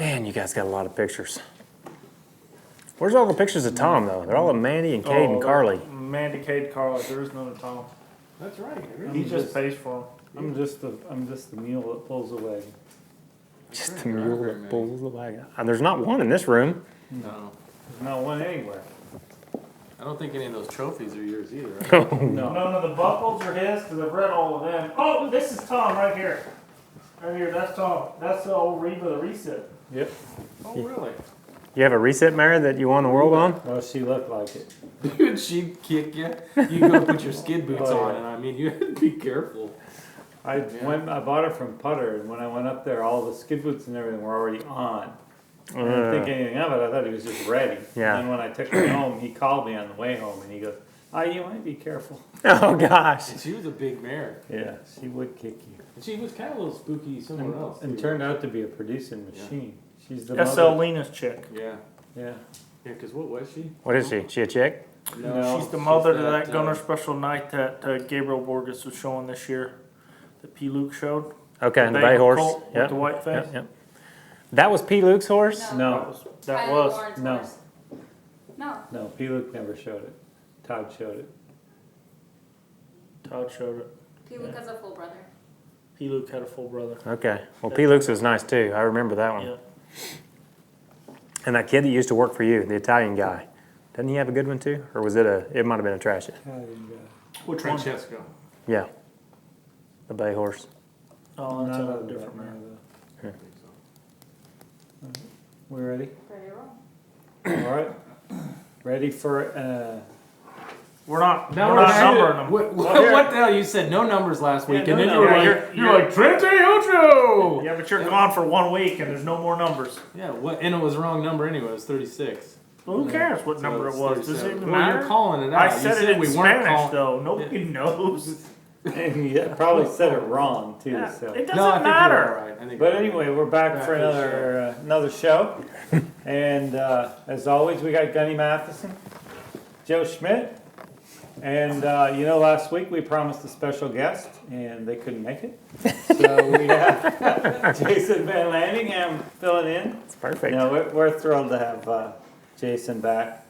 Man, you guys got a lot of pictures. Where's all the pictures of Tom, though? They're all of Mandy and Cade and Carly. Mandy, Cade, Carly. There is none of Tom. That's right. He just pays for I'm just the mule that pulls the wagon. Just the mule that pulls the wagon. And there's not one in this room. No. There's not one anywhere. I don't think any of those trophies are yours either. Right? him. None of the buckles are his because I've read all of them. Oh, this is Tom right here. Right here, that's Tom. That's the old Reba the Reset. Yep. Oh, really? You have a reset mirror that you won the world on? Well, she looked like it. Dude, she'd kick you. You go put your skid boots Oh, on, yeah. and I mean, you had to be careful. I bought her from Putter, and when I went up there, all the skid boots and everything were already on. I didn't think anything of it. I thought he was just ready. Yeah. And then when I took her home, he called me on the way home, and he goes, you might be careful. Oh, gosh. And she was a big mare. Yeah, she would kick you. And she was kind of a little spooky somewhere else. And too. turned out to be a producing machine. She's the That's mother. Lena's chick. Yeah. Yeah. Yeah, because what was she? What is she? She a chick? No, She's the mother to that Gunner Special Night that Gabriel Borges was showing this year. That P. Luke showed. Okay, and the bay horse. Colt with Yep. the white face. Yep. That was P. Luke's horse? No, That Tyler was. Lawrence no. horse. No. no, P. Luke never showed it. Todd showed it. Todd showed it. P. Luke has a full brother. P. Luke had a full brother. Okay. Well, P. Luke's was nice, too. I remember that one. Yeah. And that kid that used to work for you, the Italian guy, doesn't he have a good one, too? Or was it it might have been a trash it? Which one? Francesco. Yeah. The bay horse. Oh, that's None a of different that, man. none of Yeah. that. We ready? Ready to roll. All right. Ready for We're not. Now we're we're not shooting. numbering them. What the hell? You said no numbers last week, Yeah, and then no you were numbers. like, you're like 38. Yeah, but you're gone for 1 week and there's no more numbers. Yeah, what? And it was the wrong number anyway. It was 36. Well, who cares what So number it it's was? Does it 37. even Well, matter? you're calling it out. I You said it in we weren't Spanish calling. though. Nobody knows. you probably said it wrong too. Yeah, So. it doesn't No, I think matter. you're all right. I think But you're all anyway, we're back for Back to the another show, and as always, we got Gunny Matheson, Joe Schmidt, and last week we promised a special guest, and they couldn't make it, so we have Jason Vanlandingham filling in. It's perfect. We're thrilled to have Jason back.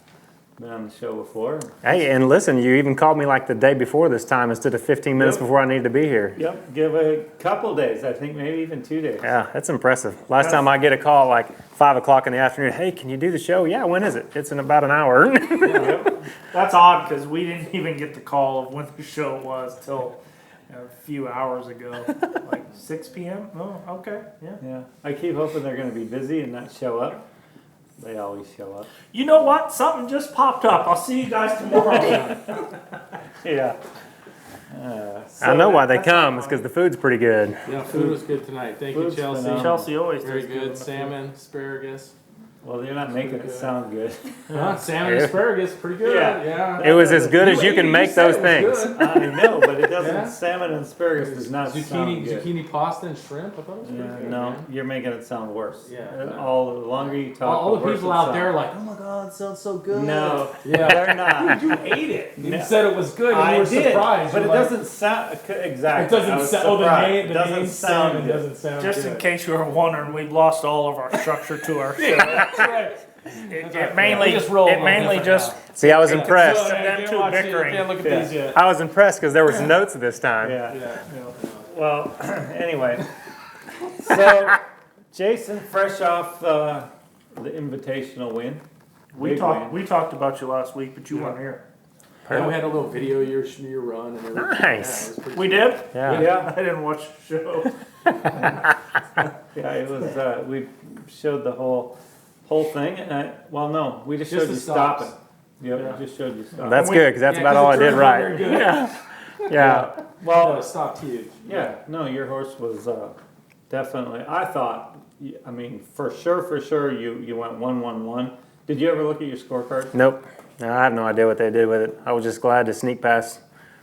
Been on the show before. Hey, and listen, you even called me like the day before this time instead of 15 minutes Yep. before I needed to be here. Yep, give a couple days. I think maybe even 2 days. Yeah, that's impressive. Last time I get a call like 5 o'clock in the afternoon, hey, can you do the show? Yeah, when is it? It's in about an hour. Yep. That's odd because we didn't even get the call of when the show was till a few hours ago, like 6 p.m. Oh, okay, yeah. Yeah, I keep hoping they're going to be busy and not show up. They always show up. You know what? Something just popped up. I'll see you guys tomorrow. Yeah. I know why they that's come. not It's because the food's pretty good. Yeah, food was good tonight. Thank you, Food's Chelsea. phenomenal. Chelsea always Very does good. on the Salmon, asparagus. Well, you're not making it sound good. Salmon, Yeah. asparagus, pretty good. Yeah. Yeah. It was as good as you ate can it, make said those it was things. good. I know, but it doesn't. Yeah. Salmon and asparagus does not sound good. Zucchini pasta and shrimp. I thought it was pretty Yeah, good. no, man. you're making it sound worse. Yeah. All the longer you talk, All the worse people it out sounds. there are like, oh my god, it sounds so good. No, Yeah. they're not. You ate it. You No. said it was good, and I you were did, surprised. but it You're like, doesn't sound exactly. It doesn't I was sound. Oh, the surprised. name, It the doesn't name sound salmon good. doesn't sound Just good. in case you were wondering, we've lost all of our structure to our show. That's right. It mainly, We just roll it a little mainly different just. See, I was Yeah. impressed. So, Them you can't two watch it, bickering. You can't look at Yeah. these yet. I was impressed because there was notes this time. Yeah. Yeah. Well, anyway, so Jason, fresh off the invitational win. We Big talked. win. We talked about you last week, but you weren't here. And we had a little video of your run and everything. Nice. Yeah, it was pretty We cool. did. Yeah. Yeah, I didn't watch the show. yeah, it was. We showed the whole thing, and no, we just Just showed the you stops. stopping. Yep, Yeah. we just showed you stopping. That's We- good because that's Yeah, about 'cause all I the did turns right. weren't very good. Yeah. Yeah. Well, No, stopped huge. yeah, no, your horse was definitely. I thought. I mean, for sure, you went 1-1-1. Did you ever look at your scorecard? Nope. No, I have no idea what they did with it. I was just glad to sneak past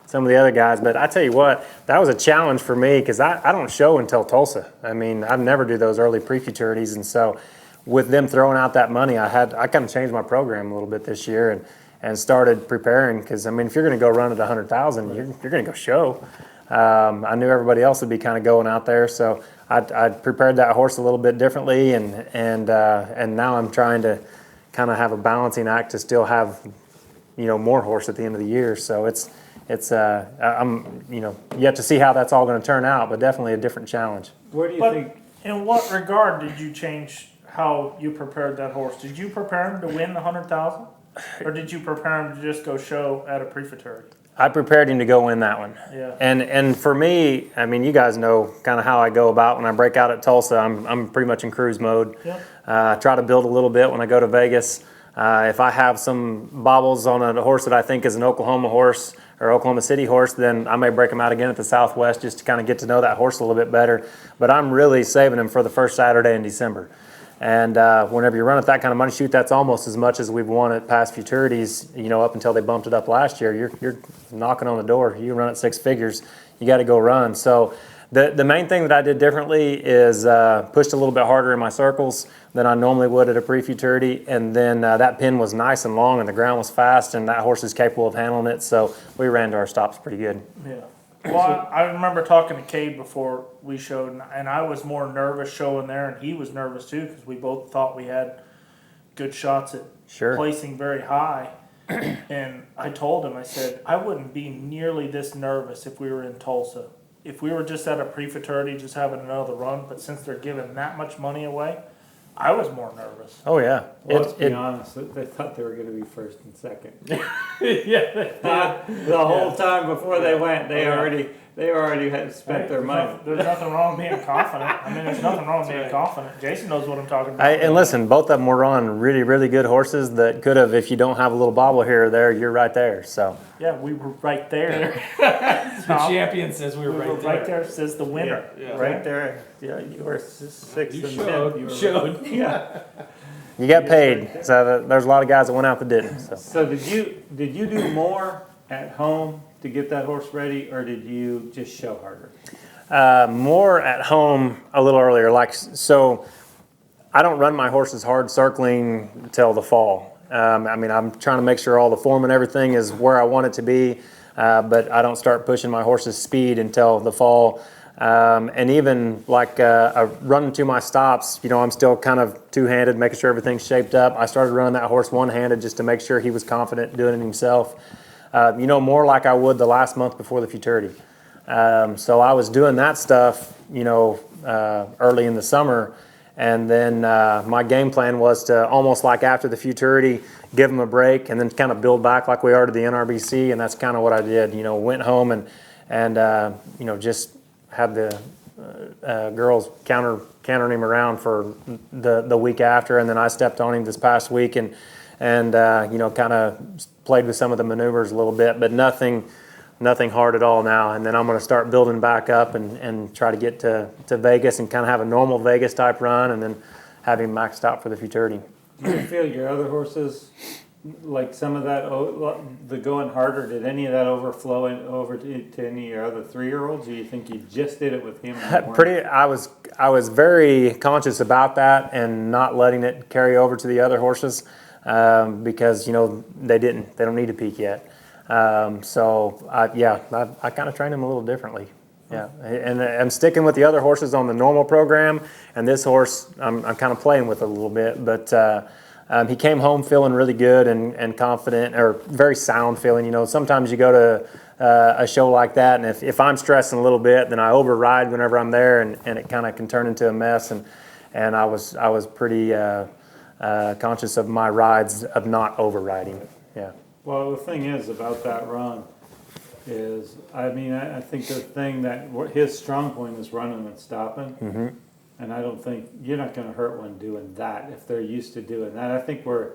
some of the other guys. But I tell you what, that was a challenge for me because I don't show until Tulsa. I mean, I never do those early pre-futurities. And so with them throwing out that money, I kind of changed my program a little bit this year and started preparing because, I mean, if you're going to go run at 100,000, you're going to go show. I knew everybody else would be kind of going out there. So I prepared that horse a little bit differently, and now I'm trying to kind of have a balancing act to still have, more horse at the end of the year. So it's I'm yet to see how that's all going to turn out, but definitely a different challenge. Where do you But think? in what regard did you change how you prepared that horse? Did you prepare him to win the 100,000, or did you prepare him to just go show at a pre-futurity? I prepared him to go win that one. Yeah. And for me, I mean, you guys know kind of how I go about when I break out at Tulsa. I'm pretty much in cruise mode. Yeah. I try to build a little bit when I go to Vegas. If I have some bobbles on a horse that I think is an Oklahoma horse or Oklahoma City horse, then I may break him out again at the Southwest just to kind of get to know that horse a little bit better. But I'm really saving him for the first Saturday in December. And whenever you run at that kind of money shoot, that's almost as much as we've won at past futurities, up until they bumped it up last year. You're knocking on the door. You run at six figures, you got to go run. So the main thing that I did differently is pushed a little bit harder in my circles than I normally would at a pre-futurity. And then that pin was nice and long and the ground was fast and that horse is capable of handling it. So we ran to our stops pretty good. Yeah. Well, I remember talking to Cade before we showed, and I was more nervous showing there, and he was nervous too because we both thought we had good shots at Sure. placing very high. And I told him, I said, I wouldn't be nearly this nervous if we were in Tulsa. If we were just at a pre-futurity, just having another run, but since they're giving that much money away, I was more nervous. Oh, yeah. Well, let's be honest. They thought they were going to be first and second. Yeah. The whole time before they went, they already had spent their money. There's nothing wrong with being confident. I mean, there's nothing wrong with being confident. Jason knows what I'm talking about. And listen, both of them were on really, really good horses that could have, if you don't have a little bobble here or there, you're right there. So Yeah, we were right there. The champion says we were We were right there, says the winner. Right there. Yeah, you were sixth You and showed. fifth. You showed. Yeah. you got paid. So there's a lot of guys that went out that didn't. So. So did you do more at home to get that horse ready, or did you just show harder? More at home a little earlier. So I don't run my horses hard circling until the fall. I mean, I'm trying to make sure all the form and everything is where I want it to be, but I don't start pushing my horse's speed until the fall. And even like running to my stops, I'm still kind of two-handed, making sure everything's shaped up. I started running that horse one-handed just to make sure he was confident doing it himself. More like I would the last month before the futurity. So I was doing that stuff, early in the summer. And then my game plan was to almost like after the futurity, give them a break and then kind of build back like we are to the NRBC. And that's kind of what I did, went home and just had the girls countering him around for the week after. And then I stepped on him this past week and kind of played with some of the maneuvers a little bit, but nothing hard at all now. And then I'm going to start building back up and try to get to Vegas and kind of have a normal Vegas type run and then have him maxed out for the futurity. Do you feel your other horses, like some of that, the going harder, did any of that overflow over to any of your other 3-year-olds? Or you think you just did it with him? I was very conscious about that and not letting it carry over to the other horses because they don't need to peak yet. So I kind of trained him a little differently. Yeah, and I'm sticking with the other horses on the normal program, and this horse I'm kind of playing with a little bit. But he came home feeling really good and confident, or very sound feeling. Sometimes you go to a show like that, and if I'm stressing a little bit, then I override whenever I'm there, and it kind of can turn into a mess. And I was pretty conscious of my rides of not overriding. Yeah. Well, the thing is about that run is, I think the thing that his strong point is running and stopping. Mm-hmm. And I don't think you're not going to hurt one doing that if they're used to doing that. I think where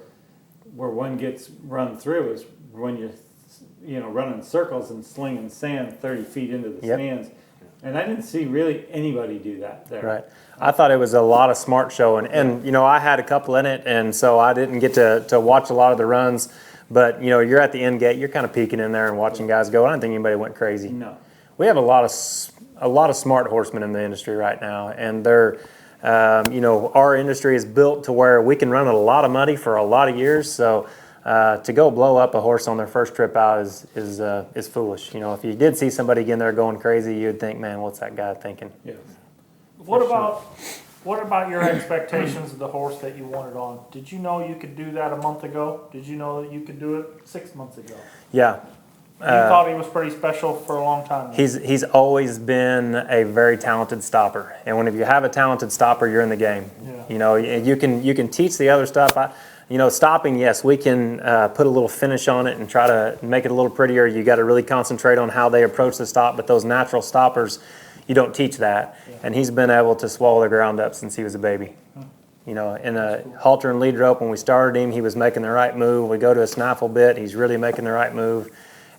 one gets run through is when you're running circles and slinging sand 30 feet into the stands. And I didn't see really anybody do that there. Right. I thought it was a lot of smart showing. And I had a couple in it, and so I didn't get to watch a lot of the runs. But you're at the end gate. You're kind of peeking in there and watching guys go. I don't think anybody went crazy. No, we have a lot of smart horsemen in the industry right now, and they're, our industry is built to where we can run a lot of money for a lot of years. So to go blow up a horse on their first trip out is foolish. If you did see somebody in there going crazy, you'd think, man, what's that guy thinking? yeah. What about your expectations of the horse that you wanted on? Did you know you could do that a month ago? Did you know that you could do it 6 months ago? Yeah. You thought he was pretty special for a long time. He's always been a very talented stopper, and when if you have a talented stopper, you're in the game. Yeah. You know, you can teach the other stuff. Stopping, yes, we can put a little finish on it and try to make it a little prettier. You got to really concentrate on how they approach the stop, but those natural stoppers, you don't teach that. Yeah. And he's been able to swallow the ground up since he was a baby. You know, in a halter and lead rope, when we started him, he was making the right move. We go to a snaffle bit, he's really making the right move.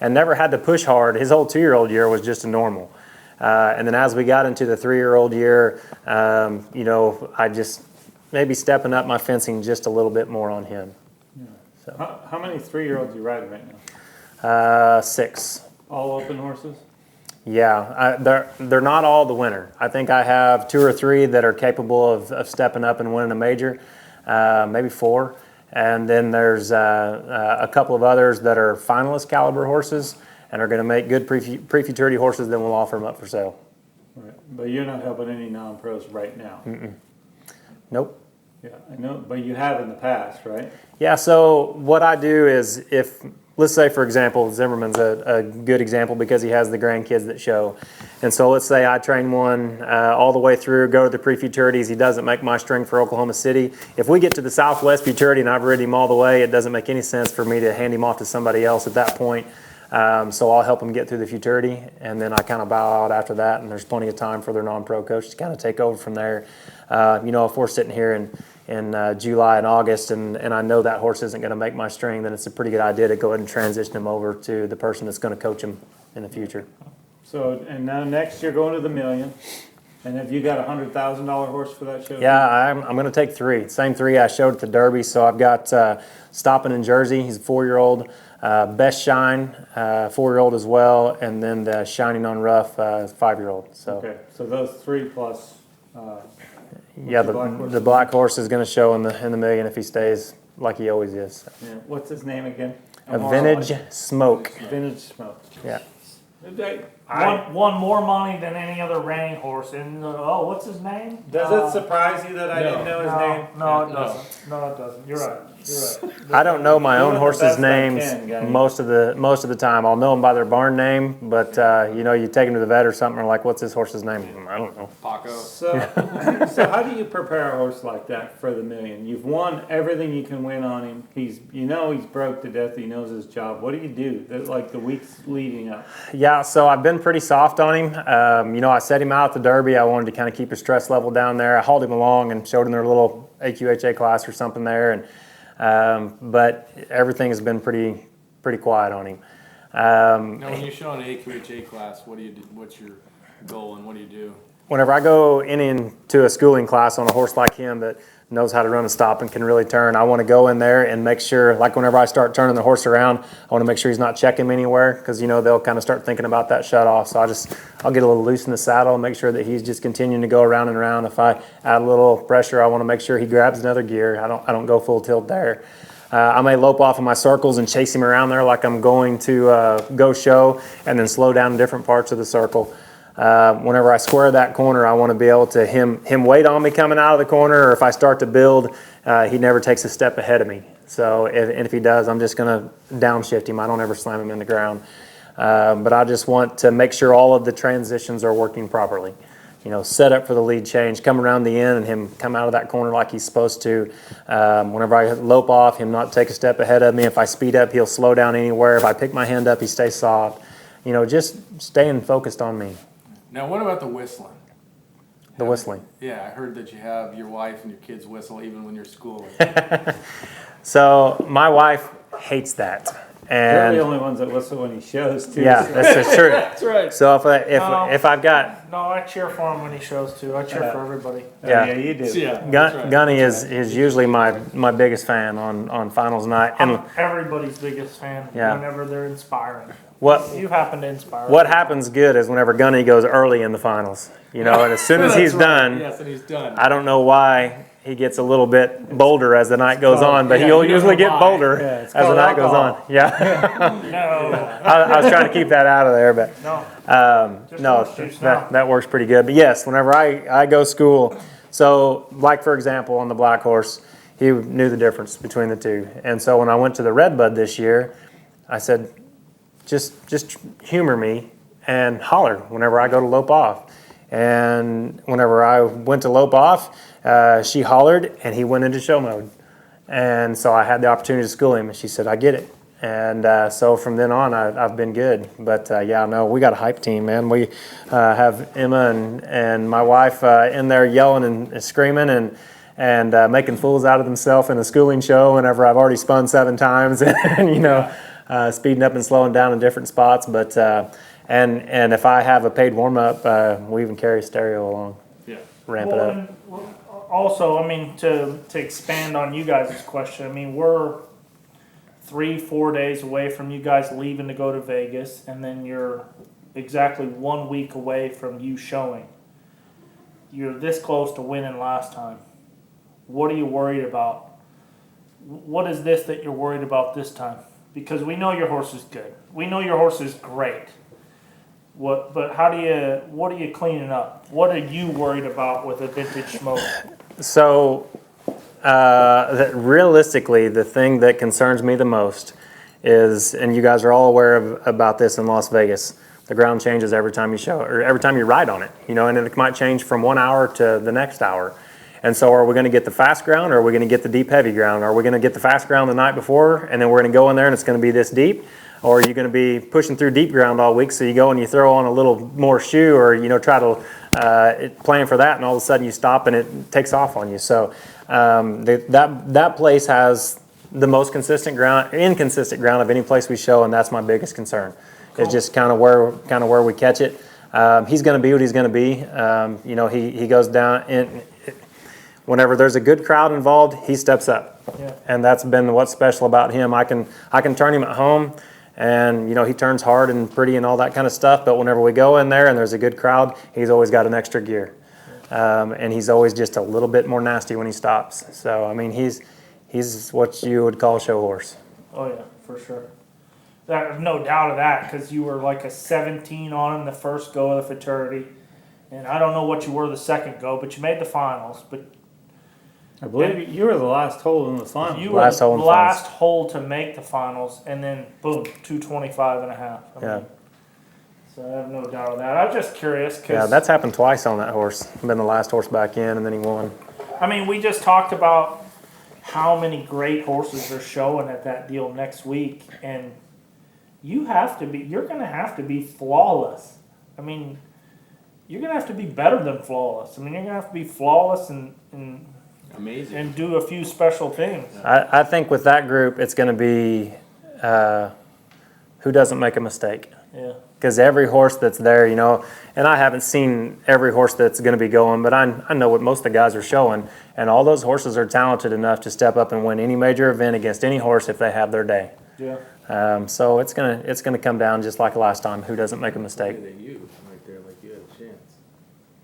And never had to push hard. His whole 2-year-old year was just a normal. And then as we got into the 3-year-old year, I just maybe stepping up my fencing just a little bit more on him. Yeah. So. How many 3-year-olds you ride right now? 6. All open horses? Yeah, they're not all the winner. I think I have 2 or 3 that are capable of stepping up and winning a major, maybe 4. And then there's a couple of others that are finalist caliber horses and are going to make good pre-futurity horses. Then we'll offer them up for sale. Right. But you're not helping any non-pros right now. Mm-mm. Nope. Yeah, I know, but you have in the past, right? Yeah. So what I do is let's say, for example, Zimmerman's a good example because he has the grandkids that show. And so let's say I train one all the way through, go to the pre-futurities. He doesn't make my string for Oklahoma City. If we get to the Southwest futurity and I've ridden him all the way, it doesn't make any sense for me to hand him off to somebody else at that point. So I'll help them get through the futurity, and then I kind of bow out after that, and there's plenty of time for their non-pro coach to kind of take over from there. If we're sitting here in July and August, and I know that horse isn't going to make my string, then it's a pretty good idea to go ahead and transition him over to the person that's going to coach him in the future. So, and now next year going to the million, and have you got a $100,000 horse for that show? Yeah, I'm going to take 3. Same 3 I showed at the Derby. So I've got Stoppin' in Jersey. He's a 4-year-old. Best Shine, 4-year-old as well, and then the Shining on Rough, 5-year-old. So Okay, so those 3 plus. Yeah, the black horse is going to show in the million if he stays like he always is. Yeah. What's his name again? A Vintage Smoke. Vintage Smoke. Yeah. Won more money than any other reining horse. And what's his name? Does it surprise you that I didn't know his name? No, it doesn't. No, it doesn't. You're right. I don't know my own Doing the horses' best I names can, guy. most of the time. I'll know them by their barn name, but you take them to the vet or something, or like, what's this horse's name? I don't know. Paco. So how do you prepare a horse like that for the million? You've won everything you can win on him. He's broke to death. He knows his job. What do you do? Like the weeks leading up? Yeah, so I've been pretty soft on him. I set him out at the Derby. I wanted to kind of keep his stress level down there. I hauled him along and showed him their little AQHA class or something there, and but everything has been pretty quiet on him. Now, when you show an AQHA class, what do you do? What's your goal and what do you do? Whenever I go into a schooling class on a horse like him that knows how to run a stop and can really turn, I want to go in there and make sure, like whenever I start turning the horse around, I want to make sure he's not checking me anywhere, because they'll kind of start thinking about that shut off. So I'll get a little loose in the saddle and make sure that he's just continuing to go around and around. If I add a little pressure, I want to make sure he grabs another gear. I don't go full tilt there. I may lope off in my circles and chase him around there like I'm going to go show, and then slow down in different parts of the circle. Whenever I square that corner, I want to be able to him wait on me coming out of the corner, or if I start to build, he never takes a step ahead of me. So if he does, I'm just going to downshift him. I don't ever slam him in the ground. But I just want to make sure all of the transitions are working properly. Set up for the lead change, come around the end, and him come out of that corner like he's supposed to. Whenever I lope off, him not take a step ahead of me. If I speed up, he'll slow down anywhere. If I pick my hand up, he stays soft. Just staying focused on me. Now, what about the whistling? The whistling. Yeah, I heard that you have your wife and your kids whistle even when you're schooling. So my wife hates that. They're And the only ones that whistle when he shows too. yeah, so- that's true. That's right. So if I've got No, I cheer for him when he shows too. I cheer for everybody. yeah. yeah, you do. Yeah, that's right. Gunny is usually my biggest fan on finals night. And I'm everybody's biggest fan Yeah. whenever they're inspiring. what You happen to inspire. what happens good is whenever Gunny goes early in the finals, and as soon as he's That's right. done, Yes, and he's done. I don't know why he gets a little bit bolder as the night goes called- on, but yeah, he'll you don't usually know get why. bolder Yeah, it's as the called night goes alcohol. on. Yeah, No, I was trying to keep that out of there, but no. Just no, orange juice now. that works pretty good. But yes, whenever I go school, so like for example on the black horse, he knew the difference between the two, and so when I went to the Redbud this year, I said, just humor me and holler whenever I go to lope off. And whenever I went to lope off, she hollered and he went into show mode. And so I had the opportunity to school him, and she said, I get it. And so from then on, I've been good. But yeah, no, we got a hype team, man. We have Emma and my wife in there yelling and screaming and making fools out of themselves in a schooling show whenever I've already spun 7 times and, you know, speeding up and slowing down in different spots. But and if I have a paid warm-up, we even carry a stereo along, Yeah. ramp it up. Also, I mean, to expand on you guys' question, I mean, we're 3-4 days away from you guys leaving to go to Vegas, and then you're exactly 1 week away from you showing. You're this close to winning last time. What are you worried about? What is this that you're worried about this time? Because we know your horse is good. We know your horse is great. But what are you cleaning up? What are you worried about with a vintage smoke? So, realistically, the thing that concerns me the most is, and you guys are all aware about this in Las Vegas, the ground changes every time you show, or every time you ride on it, you know, and it might change from 1 hour to the next hour. And so are we going to get the fast ground, or are we going to get the deep heavy ground? Are we going to get the fast ground the night before, and then we're going to go in there and it's going to be this deep? Or are you going to be pushing through deep ground all week, so you go and you throw on a little more shoe, or you know, try to plan for that, and all of a sudden you stop and it takes off on you. So that place has the most inconsistent ground of any place we show, and that's my biggest concern. Cool. It's just kind of where we catch it. He's going to be what he's going to be. You know, he goes down in. Whenever there's a good crowd involved, he steps up, and that's been what's special about him. I can turn him at home, and you know, he turns hard and pretty and all that kind of stuff. But whenever we go in there and there's a good crowd, he's always got an extra gear, and he's always just a little bit more nasty when he stops. So I mean, he's what you would call a show horse. Oh yeah, for sure. There's no doubt of that, because you were like a 17 on him the first go of the fraternity, and I don't know what you were the second go, but you made the finals. But I believe you were the last hole in the final. you were Last the hole in the last hole to make the finals, and then boom, 225 and a half. I Yeah. mean, so I have no doubt of that. I'm just curious, Yeah, because that's happened twice on that horse. Been the last horse back in, and then he won. I mean, we just talked about how many great horses are showing at that deal next week, and you're going to have to be flawless. I mean, you're going to have to be better than flawless. I mean, you're going to have to be flawless and Amazing. and do a few special things. I think with that group, it's going to be who doesn't make a mistake. Yeah. Because every horse that's there, you know, and I haven't seen every horse that's going to be going, but I know what most of the guys are showing, and all those horses are talented enough to step up and win any major event against any horse if they have their day. Yeah. So it's gonna come down just like last time. Who doesn't make a mistake? Look at you right there, like you had a chance.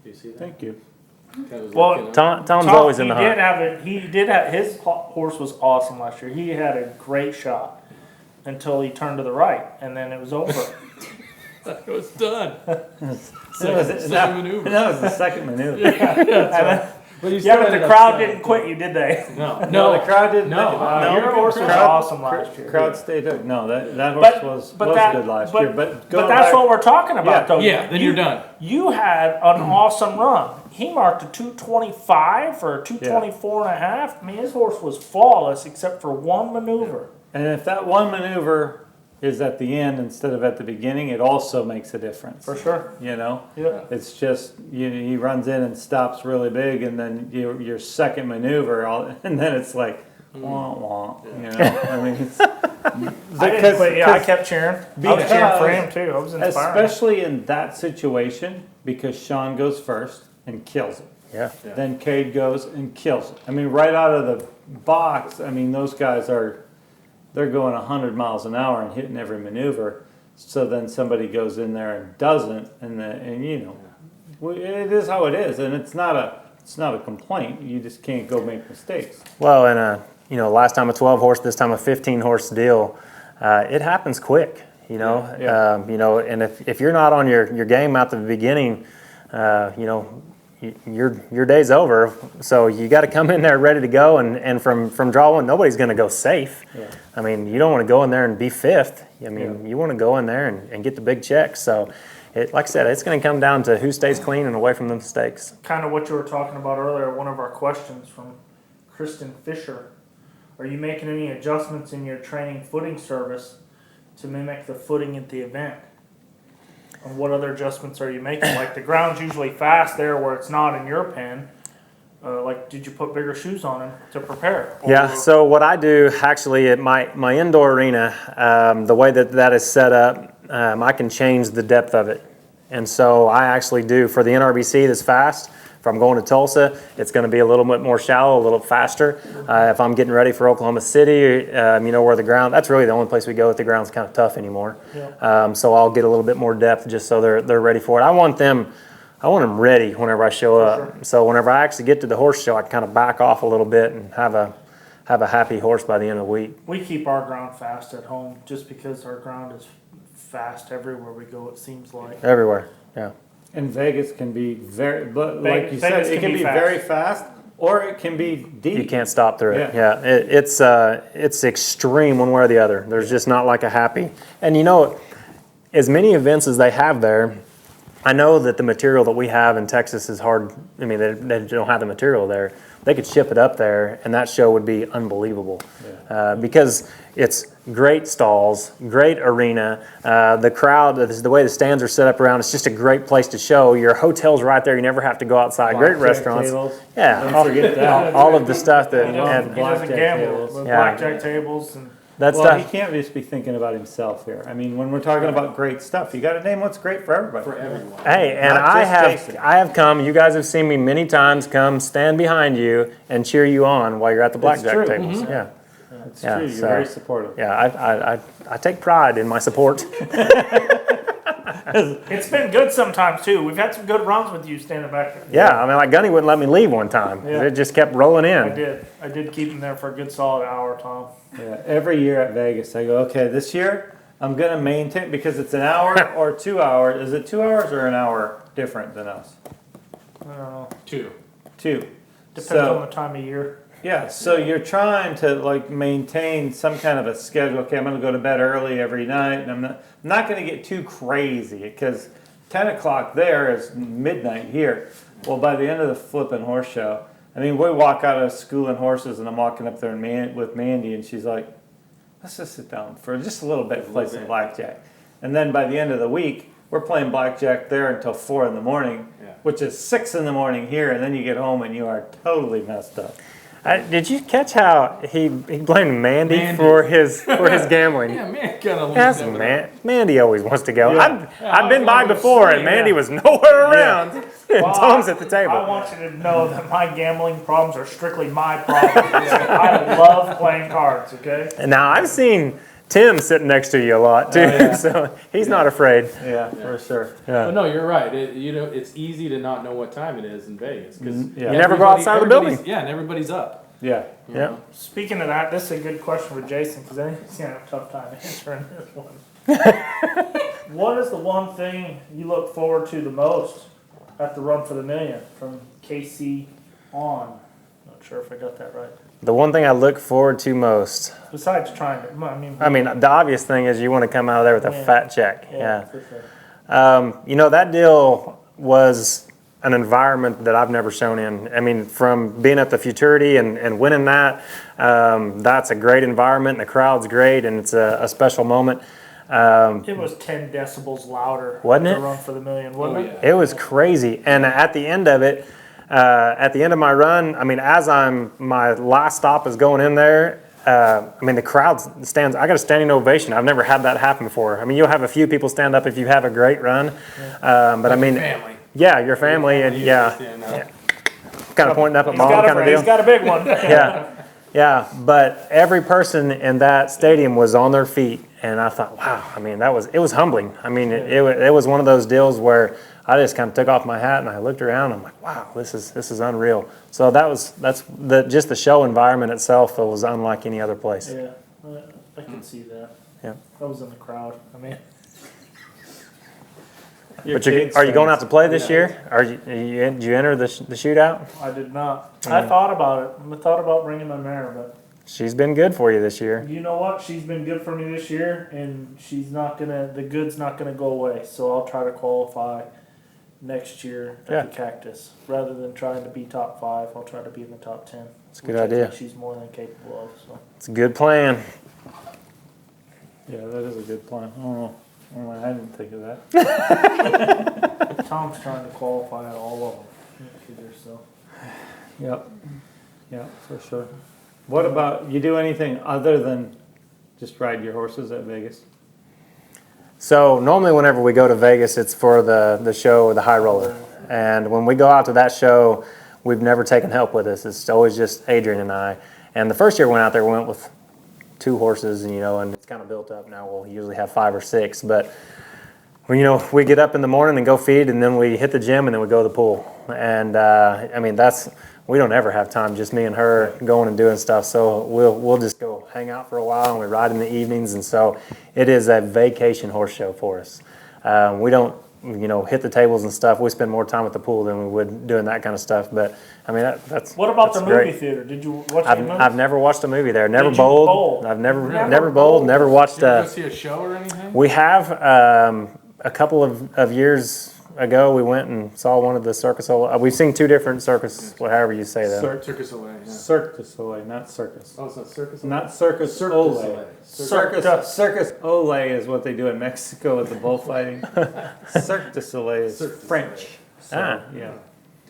Do you see that? Thank you. That was Well, like, you know, Tom's Tom, always in the hunt. he did have his horse was awesome last year. He had a great shot until he turned to the right, and then it was over. it was done. That maneuver. That was the second maneuver. But you Yeah, but the crowd didn't quit you, did they? No, the crowd didn't. No. Your horse was awesome last year. Crowd stayed up. No, that horse But- was but good that- last but- year. But But that's what we're talking about, Yeah. though. Yeah, then you're done. You had an awesome run. He marked a 225 or a 224 and a half. I mean, his horse was flawless except for one maneuver. And if that one maneuver is at the end instead of at the beginning, it also makes a difference. For sure. You know, Yeah. it's just he runs in and stops really big, and then your second maneuver, and then it's like wah wah. You know, I mean, it's, I didn't quit. Yeah, I kept cheering. I was cheering for him too. I was inspired. especially in that situation, because Sean goes first and kills it. Yeah. Then Cade goes and kills it. I mean, right out of the box, I mean, those guys they're going 100 miles an hour and hitting every maneuver. So then somebody goes in there and doesn't, and you know, it is how it is, and it's not it's not a complaint. You just can't go make mistakes. Well, and last time a 12 horse, this time a 15 horse deal, it happens quick. Yeah. And if you're not on your game at the beginning, your day's over. So you got to come in there ready to go, and from draw one, nobody's going to go safe. Yeah. I mean, you don't want to go in there and be fifth. I mean, you want to go in there and get the big checks. So, like I said, it's going to come down to who stays clean and away from the mistakes. Kind of what you were talking about earlier, one of our questions from Kristen Fisher. Are you making any adjustments in your training footing service to mimic the footing at the event? And what other adjustments are you making? Like the ground's usually fast there where it's not in your pen. Did you put bigger shoes on him to prepare? Yeah, so what I do actually at my indoor arena, the way that is set up, I can change the depth of it. And so I actually do, for the NRBC that's fast, if I'm going to Tulsa, it's going to be a little bit more shallow, a little faster. If I'm getting ready for Oklahoma City, where the ground, that's really the only place we go if the ground's kind of tough anymore. Yeah. So I'll get a little bit more depth just so they're ready for it. I want them ready whenever I show up. Sure. So whenever I actually get to the horse show, I can kind of back off a little bit and have a happy horse by the end of the week. We keep our ground fast at home just because our ground is fast everywhere we go, it seems like. Everywhere, yeah. And Vegas can be very, but like Vegas you said, it can can be be fast. very fast, or it can be deep. You can't stop through it. Yeah. Yeah, it's extreme one way or the other. There's just not like a happy. And as many events as they have there, I know that the material that we have in Texas is hard. I mean, they don't have the material there. They could ship it up there, and that show would be unbelievable. Because it's great stalls, great arena. The crowd, the way the stands are set up around, it's just a great place to show. Your hotel's right there. You never have to go outside. Great Blackjack restaurants. tables. Yeah, Don't forget that. all of the stuff that. He doesn't, And he doesn't blackjack gamble tables. with Yeah. blackjack tables and that Well, stuff. he can't just be thinking about himself here. I mean, when we're talking about great stuff, you got to name what's great for everybody. For everyone. Hey, and Not just Jason. I have come. You guys have seen me many times come stand behind you and cheer you on while you're at the blackjack true. tables. Yeah, It's Yeah, true. You're so- very supportive. yeah. I take pride in my support. it's been good sometimes too. We've had some good runs with you standing back there. Yeah, I mean, like Gunny wouldn't let me leave one time. Yeah. It just kept rolling I in. did keep him there for a good solid hour, Tom. Yeah. Every year at Vegas, I go, okay, this year I'm going to maintain because it's an hour or 2 hours. Is it 2 hours or an hour different than us? I don't know. 2. 2. Depends So- on the time of year. Yeah, so you're trying to like maintain some kind of a schedule. Okay, I'm going to go to bed early every night, and I'm not going to get too crazy because 10 o'clock there is midnight here. Well, by the end of the flipping horse show, I mean, we walk out of schooling horses, and I'm walking up there with Mandy, and she's like, "Let's just sit down for just a little bit, and play some blackjack." And then by the end of the week, we're playing blackjack there until 4 in the morning, Yeah. which is 6 in the morning here, and then you get home and you are totally messed up. Did you catch how he blamed Mandy, Mandy. for his gambling? Yeah, man, gotta Yes, leave Mandy always wants to go. Yeah. I've been by I wanna go before, and see, Mandy was nowhere around. And Well, Tom's at the table. I want you to know that my gambling problems are strictly my problems. I love playing cards, okay? And now I've seen Tim sitting next to you a lot too, so he's not afraid. Yeah, for sure. But no, you're right. It's easy to not know what time it is in Vegas because Yeah. You never go outside of the building. Yeah, and everybody's up. Yeah. you Yeah. know? Speaking of that, this is a good question for Jason because I think he's gonna have a tough time answering this one. What is the one thing you look forward to the most at the Run for the Million from KC on? Not sure if I got that right. The one thing I look forward to most, Besides trying to, I mean, the obvious thing is you want to come out of there with a Yeah. fat check. Yeah. for sure. That deal was an environment that I've never shown in. I mean, from being at the Futurity and winning that, that's a great environment. The crowd's great, and it's a special moment. It was 10 decibels louder. Wasn't at it? the Run for the Million, wasn't Oh, it? yeah. It was crazy. And at the end of it, at the end of my run, I mean, as my last stop is going in there, the crowd stands. I got a standing ovation. I've never had that happen before. I mean, you'll have a few people stand up if you have a great run, but I mean, Family. yeah, your family, and yeah, Stand up. kind of pointing up at He's mom, got, kind of he's deal. got a big one. Yeah. But every person in that stadium was on their feet, and I thought, wow. I mean, it was humbling. I mean, it was one of those deals where I just kind of took off my hat and I looked around. I'm like, wow, this is unreal. So that's just the show environment itself was unlike any other place. Yeah, I can see that. Yeah. I was in the crowd. I mean, But are you going out to play this year? Did you enter the shootout? I did not. I thought about it. I thought about bringing my mare, but She's been good for you this year. you know what? She's been good for me this year, and the good's not gonna go away. So I'll try to qualify next year at the Cactus. Rather than trying to be top 5, I'll try to be in the top 10. It's a good idea. She's more than capable of. So. It's a good plan. Yeah, that is a good plan. I don't know. I didn't think of that. Tom's trying to qualify at all of them next year, so. Yep. Yeah, for sure. What about, you do anything other than just ride your horses at Vegas? So normally whenever we go to Vegas, it's for the show, the high roller. And when we go out to that show, we've never taken help with us. It's always just Adrian and I. And the first year we went out there, we went with 2 horses, and and it's kind of built up now. We'll usually have 5 or 6, but we get up in the morning and go feed, and then we hit the gym, and then we go to the pool. And we don't ever have time, just me and her going and doing stuff. So we'll just go hang out for a while, and we ride in the evenings. And so it is a vacation horse show for us. We don't hit the tables and stuff. We spend more time at the pool than we would doing that kind of stuff. But that's What about the movie great. theater? Did you watch the movie? I've never watched a movie there. Never Did you bowled. bowl? I've never Never bowled. bowled. Never watched. Did you go see a show or anything? We have a couple of years ago. We went and saw one of the Circus. We've seen 2 different circus, however you say that. Circus Away. Yeah. Cirque du Soleil, not circus. Oh, it's not Circus. Not Circus Cirque du Ole. Soleil. Circus Ole is what they do in Mexico with the bullfighting. Cirque du Soleil is French. So,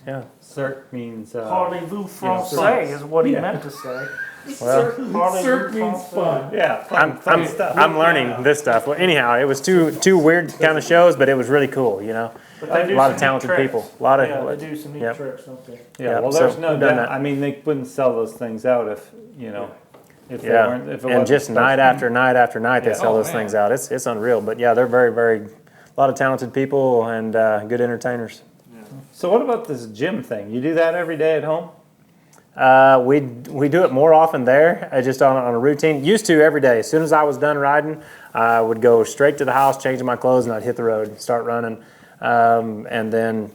Yeah. Cirque means Parlez-vous français fun. is what he Yeah. meant to say. Well, Cirque means fun. yeah, fun stuff. I'm learning this stuff. Well, anyhow, it was two weird kind of shows, but it was really cool. But they A do lot some of neat talented tricks. people. A lot of They do some neat Yep. tricks, don't they? Yeah, Yep, well, so there's no we've done doubt. that. I mean, they wouldn't sell those things out if if they Yeah, weren't. If it and wasn't just special. night after night after night, they Yeah. sell Oh, those man. things out. It's unreal. But yeah, they're very, very, a lot of talented people and good entertainers. So what about this gym thing? You do that every day at home? We do it more often there, just on a routine. Used to every day. As soon as I was done riding, I would go straight to the house, change my clothes, and I'd hit the road, start running, and then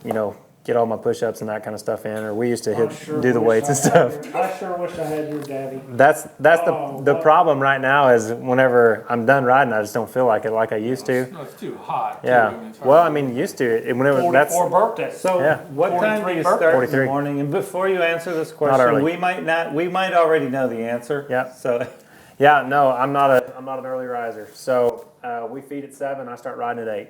get all my push-ups and that kind of stuff in. Or we used to do the weights and stuff. I sure wish I had your daddy. That's the problem right now is whenever I'm done riding, I just don't feel like it like I used to. No, it's too hot. too. Yeah. I mean, it's hard Well, to I mean, used to it when it was 44 birthdays. So Yeah. what time do 43 you start in 43. the morning? And before you answer this early. question, we might already know the answer. Yeah. So Yeah, no, I'm not an early riser. So we feed at 7. I start riding at 8,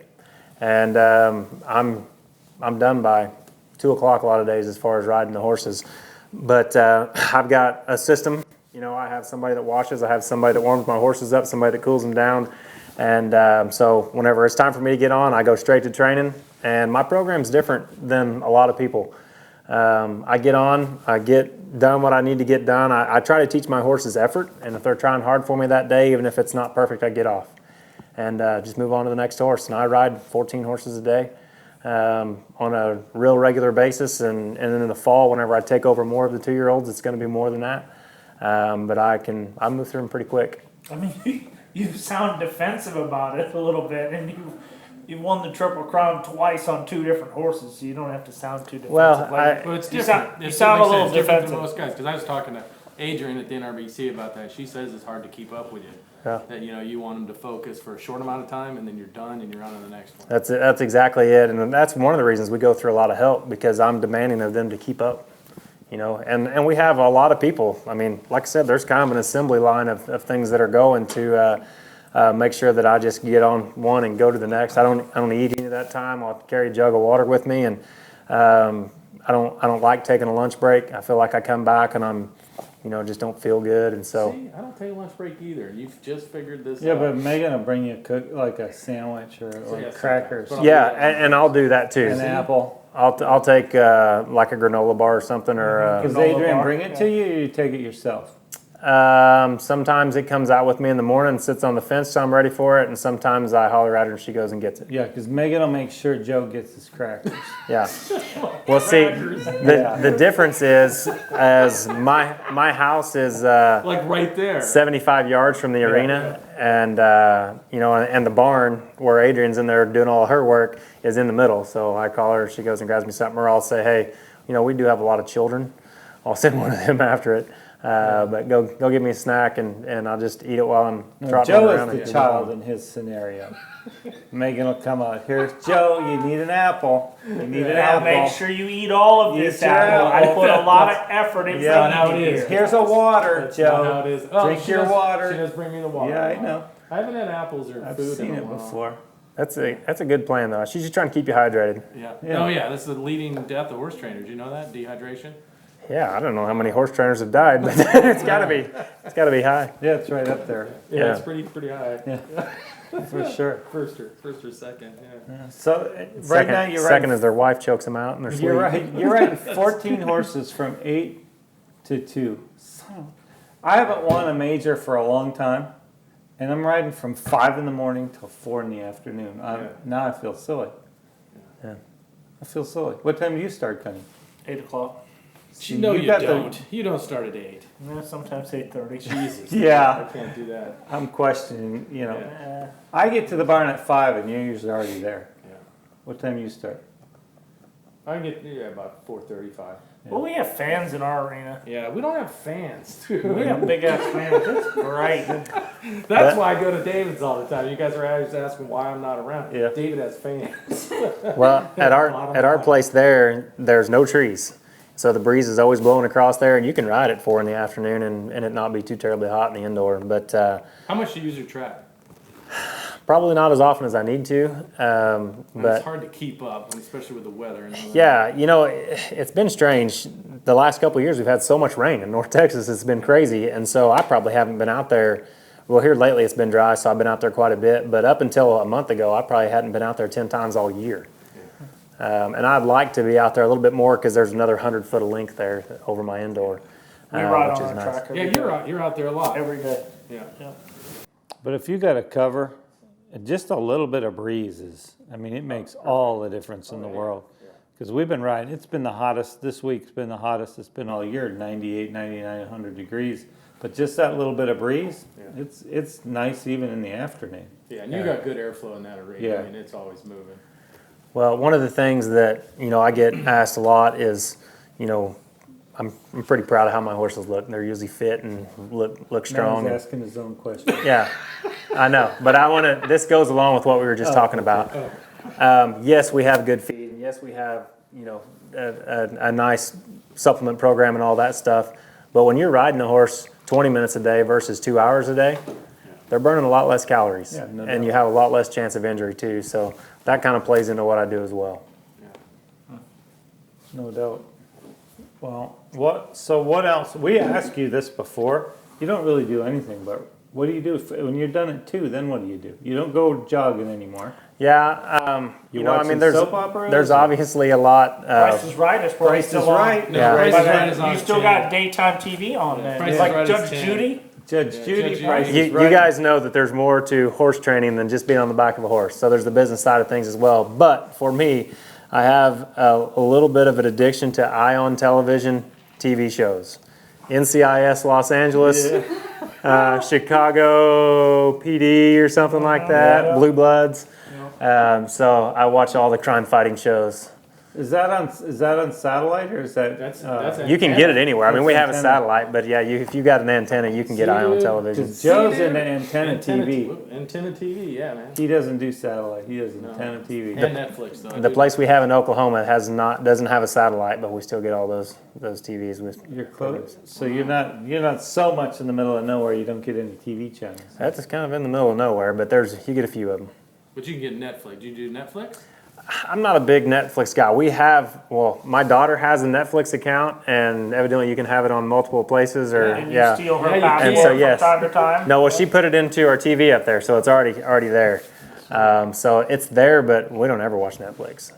and I'm done by 2 o'clock a lot of days as far as riding the horses. But I've got a system. I have somebody that washes. I have somebody that warms my horses up. Somebody that cools them down. And so whenever it's time for me to get on, I go straight to training. And my program's different than a lot of people. I get on, I get done what I need to get done. I try to teach my horses effort, and if they're trying hard for me that day, even if it's not perfect, I get off and just move on to the next horse. And I ride 14 horses a day on a real regular basis, and then in the fall, whenever I take over more of the 2-year-olds, it's going to be more than that. But I move through them pretty quick. I mean, you sound defensive about it a little bit, and you won the Triple Crown twice on 2 different horses, so you don't have to sound too defensive. Well, But it's You different. sound- you It's sound like a I said, little it's different defensive. than most guys. Because I was talking to Adrian at the NRBC about that. She says it's hard to keep up with you. Yeah. That you want them to focus for a short amount of time, and then you're done, and you're on to the next one. That's it. That's exactly it, and that's one of the reasons we go through a lot of help, because I'm demanding of them to keep up. And we have a lot of people. I mean, like I said, there's kind of an assembly line of things that are going to make sure that I just get on one and go to the next. I don't eat any of that time. I'll carry a jug of water with me, and I don't like taking a lunch break. I feel like I come back and I'm just don't feel good, and so. See, I don't take a lunch break either. You've just figured this yeah, out. but Megan will bring you like a sandwich or yeah, crackers, sometimes. Yeah, and I'll do that too. an apple. I'll take like a granola bar or something, or Does Granola Adrian bar, bring it to you, or you take it yourself? Sometimes it comes out with me in the morning and sits on the fence till I'm ready for it, and sometimes I holler at her and she goes and gets it. Yeah, because Megan will make sure Joe gets his crackers. Yeah. Well, see, the difference is, as my house is Like right there. 75 yards from the arena, and and the barn where Adrian's in there doing all her work is in the middle. So I call her, she goes and grabs me something, or I'll say, hey, we do have a lot of children. I'll send one of them after it. But go give me a snack, and I'll just eat it while I'm trotting Joe around. is the child in his scenario. Megan will come out. Here's Joe. You need an apple. You need an I'll apple. make sure you eat all of this Eat your apple. I apple. put a lot of effort into Yeah, how it it is. Here's a water, That's Joe. not how it is. Oh, Drink she your does- water. She does bring me the water. Yeah, I know. I haven't had apples or I've food seen in a it while. before. That's a good plan though. She's just trying to keep you hydrated. Yeah. Yeah. Oh yeah, that's the leading death of horse trainers. You know that? Dehydration? Yeah, I don't know how many horse trainers have died, but it's gotta be high. Yeah, it's right up there. Yeah, Yeah. it's pretty high. For sure. First or second, yeah. So right now you're Second riding. is their wife chokes them out in their sleep. You're right. You're riding 14 horses from 8 to 2. I haven't won a major for a long time, and I'm riding from 5 in the morning till 4 in the afternoon. Now I feel silly. Yeah. I feel silly. What time do you start, Connie? 8 o'clock. No, you got don't. You don't start at 8. Yeah, sometimes 8:30. Jesus. Yeah. I can't do that. I'm questioning. Yeah. I get to the barn at 5, and you're usually already there. Yeah. What time do you start? I get about 4:35. Well, we have fans in our arena. Yeah, we don't have fans, dude. We have big ass fans. It's great. That's why I go to David's all the time. You guys are always asking why I'm not around. Yeah. David has fans. Well, at our place there's no trees. So the breeze is always blowing across there, and you can ride at 4 in the afternoon and it not be too terribly hot in the indoor. But How much do you use your track? probably not as often as I need to. But It's hard to keep up, especially with the weather. And all that. yeah, it's been strange. The last couple of years we've had so much rain in North Texas. It's been crazy, and so I probably haven't been out there. Well, here lately it's been dry, so I've been out there quite a bit. But up until a month ago, I probably hadn't been out there 10 times all year. And I'd like to be out there a little bit more because there's another 100 foot of length there over my indoor. We ride which on is our nice. track every Yeah, day. you're out there a lot. Every day. Yeah. But if you got a cover, just a little bit of breeze it makes all the difference in the world. Because we've been riding, it's been the hottest, this week's been the hottest it's been all year, 98, 99, 100 degrees. But just that little bit of breeze, it's nice even in the afternoon. Yeah, and you got good airflow in that arena. Yeah. I mean, it's always moving. Well, one of the things that I get asked a lot is, I'm pretty proud of how my horses look. They're usually fit and look strong. Now he's asking his own question. Yeah, I know, but this goes along with what we were just talking about. Yes, we have good feed, and yes, we have a nice supplement program and all that stuff. But when you're riding a horse 20 minutes a day versus 2 hours a day, they're burning a lot less calories, Yeah, no and doubt. you have a lot less chance of injury too. So that kind of plays into what I do as well. No doubt. Well, what else? We asked you this before. You don't really do anything, but what do you do when you're done at 2? Then what do? You don't go jogging anymore. Yeah, watching there's soap operas, there's or- obviously a lot. Price is Right is probably Price is still on. Right. No, Yeah. Price But is Right is on you a still channel. got daytime TV on then. Price is Like Right is Judge 10. Judy. Judge Yeah, Judy, Judge Judy. Price You, is Right. you guys know that there's more to horse training than just being on the back of a horse. So there's the business side of things as well. But for me, I have a little bit of an addiction to Ion television TV shows. NCIS Los Angeles, Chicago PD or something like that, Yeah. Blue Bloods. So I watch all the crime fighting shows. Is that on satellite or is that? That's You can get it anywhere. I mean, we That's have a antenna. satellite, but yeah, if you got an antenna, you can get Ion television. Because Joe's See, into dude? antenna TV. Antenna TV, yeah, man. He doesn't do satellite. He does antenna TV. And Netflix, though. The place we have in Oklahoma doesn't have a satellite, but we still get all those TVs with. You're close, so you're not so much in the middle of nowhere. You don't get any TV channels. That's kind of in the middle of nowhere, but you get a few of them. But you can get Netflix. Do you do Netflix? I'm not a big Netflix guy. My daughter has a Netflix account, and evidently you can have it on multiple places. And you steal her Yeah, you password can. And so, yes. from time to time. No, well, she put it into our TV up there, so it's already there. So it's there, but we don't ever watch Netflix.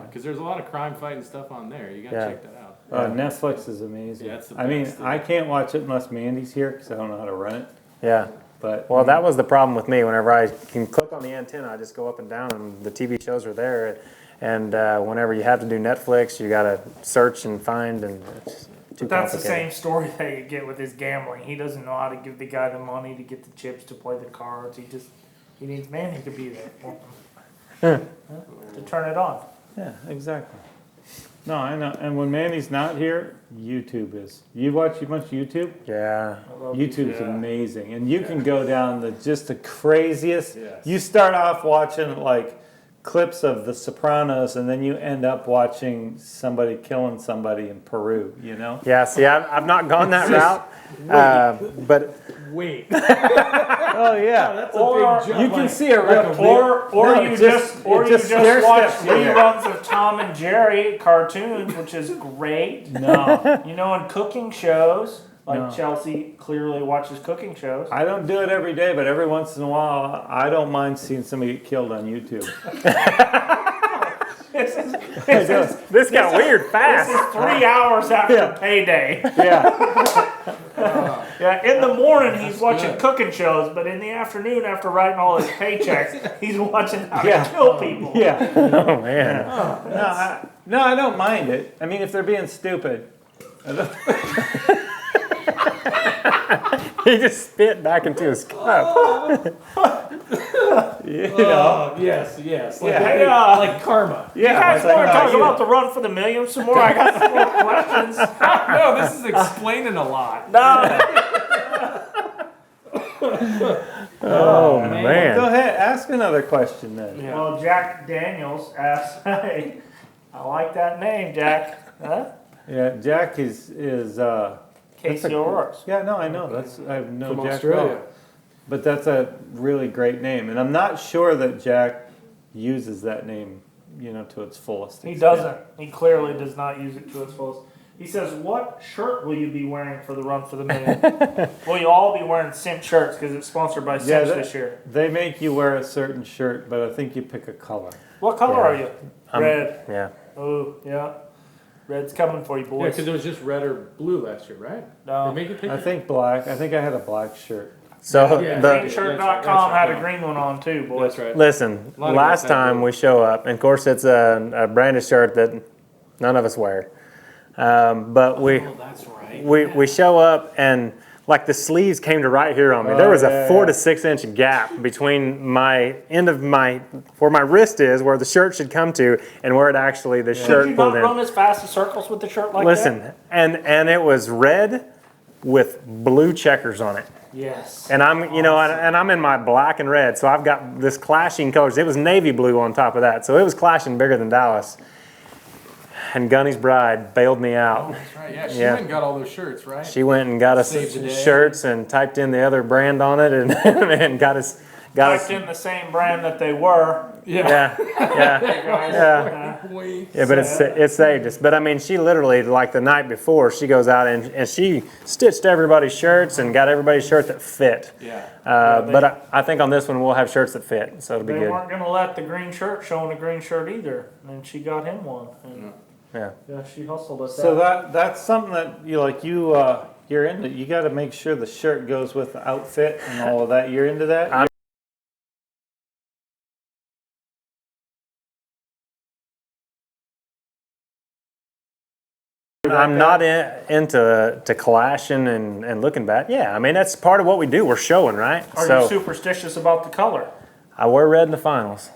Because there's a lot of crime fighting stuff on there. You got to Yeah. check that out. Netflix is amazing. Yeah, it's the I mean, best. I can't watch it unless Mandy's here because I don't know how to run it. Yeah. But Well, that was the problem with me. Whenever I can click on the antenna, I just go up and down, and the TV shows are there. And whenever you have to do Netflix, you got to search and find, and it's too That's the complicated. same story that you get with his gambling. He doesn't know how to give the guy the money to get the chips to play the cards. He needs Manny to be there for him to turn it on. yeah, exactly. No, I know. And when Mandy's not here, YouTube is. You watch much YouTube? Yeah. I love YouTube's Yeah. amazing, and you can go down the craziest. Yes. You start off watching like clips of The Sopranos, and then you end up watching somebody killing somebody in Peru. You know? Yeah, see, I've not gone that route, but Wait. Oh yeah. That's Or- a big jump. You can like- see a real. Or No, you it just stair watch steps you there. reruns of Tom and Jerry cartoons, which is great. No, You know, and cooking shows like No. Chelsea clearly watches cooking shows. I don't do it every day, but every once in a while, I don't mind seeing somebody get killed on YouTube. this got weird This fast. is 3 hours after Yeah. payday. Yeah. Yeah, in the morning he's watching good. cooking shows, but in the afternoon after writing all his paychecks, he's watching how Yeah. to kill people. Yeah. Oh man. No, I don't mind it. I mean, if they're being stupid. He just spit back into his cup. You know. Oh, yes. Like, Yeah. Hey, like karma. You guys it's like, want to talk you- about the run for the millions some more? I got some more questions. No, this is explaining a lot. No. Oh Go man. ahead, ask another question then. Yeah. Well, Jack Daniels asked, hey, I like that name, Jack. Huh? Yeah, Jack is Casey O'Rourke's. yeah, no, I know. I know From Jack Australia. well. But that's a really great name, and I'm not sure that Jack uses that name, to its fullest. He extent. doesn't. He clearly does not use it to its fullest. He says, what shirt will you be wearing for the Run for the Million? Will you all be wearing Cinch shirts because it's sponsored by Yeah, Cinch this year? They make you wear a certain shirt, but I think you pick a color. What color Yeah. are you? I'm- Red. Yeah. Oh, yeah. Red's coming for you, Yeah, boys. because it was just red or blue last year, right? No. They make you pick. I think black. I think I had a black shirt. So Yeah. the Greenshirt.com That's right, had a yeah. green one on too, boys. That's right. listen, A lot of last guys have time those. we show up, and of course it's a branded shirt that none of us wear. But we Oh, that's right. we show up, and like the sleeves came to right here on me. There was a yeah, 4 yeah. to 6 inch gap between my end of where my wrist is, where the shirt should come to, and where it actually the Did shirt you pulled not in. run as fast as circles with the shirt like Listen, that? and it was red with blue checkers on it. Yes. And I'm, and I'm in my black and red, so I've got this clashing colors. It was navy blue on top of that, so it was clashing bigger than Dallas. And Gunny's bride bailed me out. That's right. Yeah, she Yeah. went and got all those shirts, right? She went and got us Saved the day. shirts and typed in the other brand on it, and and got us. Typed in the same brand that they were. Yeah, yeah. Yeah, but it saved us. But I mean, she literally, like the night before, she goes out and she stitched everybody's shirts and got everybody's shirt that fit. Yeah. But I think on this one we'll have shirts that fit, so it'll be They good. weren't going to let the green shirt show in a green shirt either. And she got him one. And Yeah. yeah, she hustled us So out. that's something that you're into. You got to make sure the shirt goes with the outfit and all of that. You're into that. I'm not into clashing and looking bad. Yeah, I mean that's part of what we do. We're showing, right? Are you superstitious about the color? I wear red in the finals,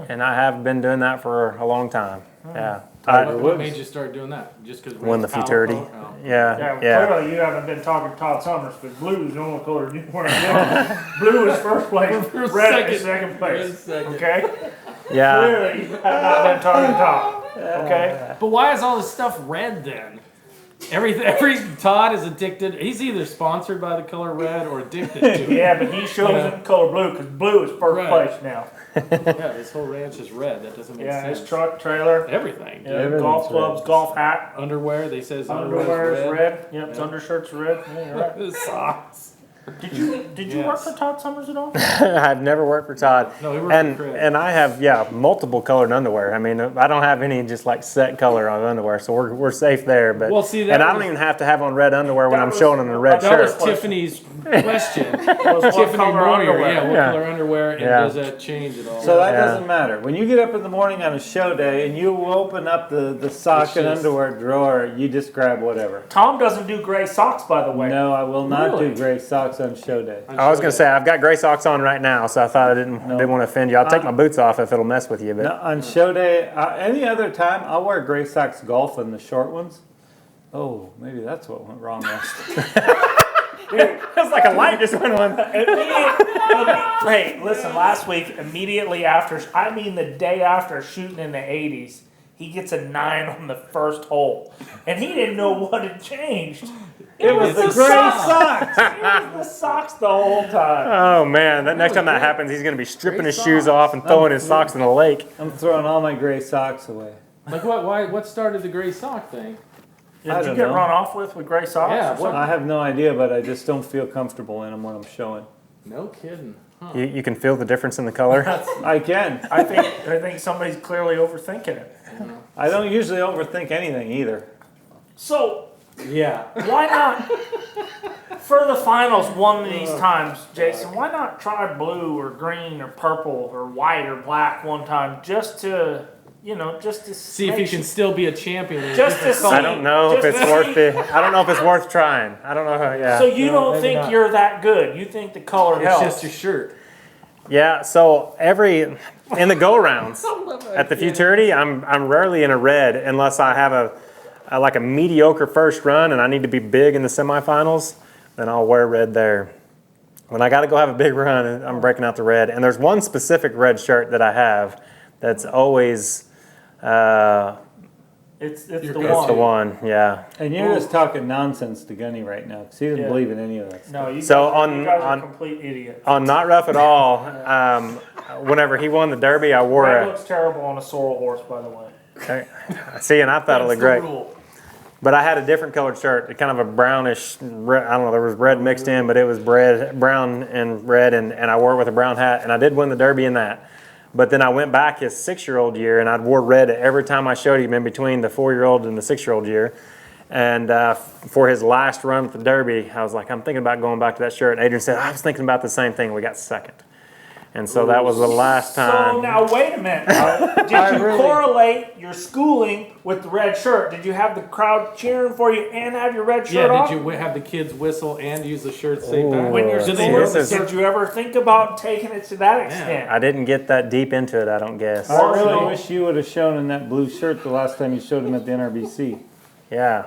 and I have been doing that for a long time. Yeah. What made you start doing that? Just because Won the futurity. Oh. Yeah, Yeah, clearly you haven't been talking to Todd Summers because blue is the only color you wear. Blue is first place, red is second place. Okay? yeah. Clearly you have not been talking to Todd. Okay? But why is all this stuff red then? Every Todd is addicted. He's either sponsored by the color red or addicted to it. Yeah, but he shows it in color blue because blue is first Right. place now. Yeah, this whole ranch is red. That doesn't make Yeah, sense. his truck, trailer, Everything. yeah, Everything's golf clubs, red. golf hat, Underwear. They says underwear is red. red. Yep, his undershirt's red. Yeah, you're right. Socks. Did you work for Todd Summers at all? I've never worked for Todd. No, he worked and for Chris. and I have multiple colored underwear. I mean, I don't have any just like set color on underwear, so we're safe there. But Well, see, that and I was- don't even have to have on red underwear when That I'm was- showing in a red That shirt. was Tiffany's question. Was what Tiffany color Moyer, underwear? yeah, what Yeah. color underwear, and Yeah. does that change at all? So that Yeah. doesn't matter. When you get up in the morning on a show day and you open up the sock and just- underwear drawer, you just grab whatever. Tom doesn't do gray socks, by the way. No, I will not Really? do gray socks on show day. I was gonna say I've got gray socks on right now, so I thought I didn't want to offend you. I'll take my boots off if it'll mess with you. But No, on show day, any other time, I'll wear gray socks golfing, the short ones. Oh, maybe that's what went wrong last. it's like a light just went on. Hey, listen, last week, immediately after, I mean the day after shooting in the 80s, he gets a 9 on the first hole. And he didn't know what had changed. It was the gray socks. It was the socks the whole time. Oh man, that next time that happens, he's gonna be stripping his shoes off and throwing his socks in the lake. I'm throwing all my gray socks away. Like what? Why? What started the gray sock thing? Did I you don't get know. run off with gray socks? Yeah, or something? I have no idea, but I just don't feel comfortable in them when I'm showing. No kidding. Huh. You can feel the difference in the color. I can. I think somebody's clearly overthinking it. I don't usually overthink anything either. So, Yeah. why not, for the finals one of these times, Jason, why not try blue or green or purple or white or black one time just to, just to See if make you can still be a champion. in Just different to colors. I don't know if Just it's worth it. I don't know if it's worth trying. I don't know how. Yeah. So you No, don't maybe think not. you're that good? You think the color It's helps? just your shirt. Yeah, so in the go rounds at the futurity, I'm rarely in a red unless I have a like a mediocre first run and I need to be big in the semifinals, then I'll wear red there. When I got to go have a big run, I'm breaking out the red. And there's one specific red shirt that I have that's always It's the You're it's one. the one. Yeah. And you're just talking nonsense to Gunny right now, because he doesn't Yeah. believe in any of that stuff. No, you So guys, on- you guys are on- complete idiots. On Not Rough at All, whenever he won the Derby, I wore Red a. looks terrible on a sorrel horse, by the way. See, and I thought it That's looked the great. rule. But I had a different colored shirt, kind of a brownish, I don't know, there was red mixed in, but it was brown and red, and I wore it with a brown hat, and I did win the Derby in that. But then I went back his 6-year-old year, and I'd wore red every time I showed him in between the 4-year-old and the 6-year-old year. And for his last run at the Derby, I was like, I'm thinking about going back to that shirt. And Adrian said, I was thinking about the same thing. We got second. And so that was the last So time. now wait a minute. Did you correlate your schooling with the red shirt? Did you have the crowd cheering for you and have your red shirt Yeah, on? did you have the kids whistle and use the shirt at the same time? When you're Did See, they wear this the is- shirt? Did you ever think about taking it to that extent? I didn't get that deep into it, I don't guess. I really Also- wish you would have shown in that blue shirt the last time you showed him at the NRBC. Yeah,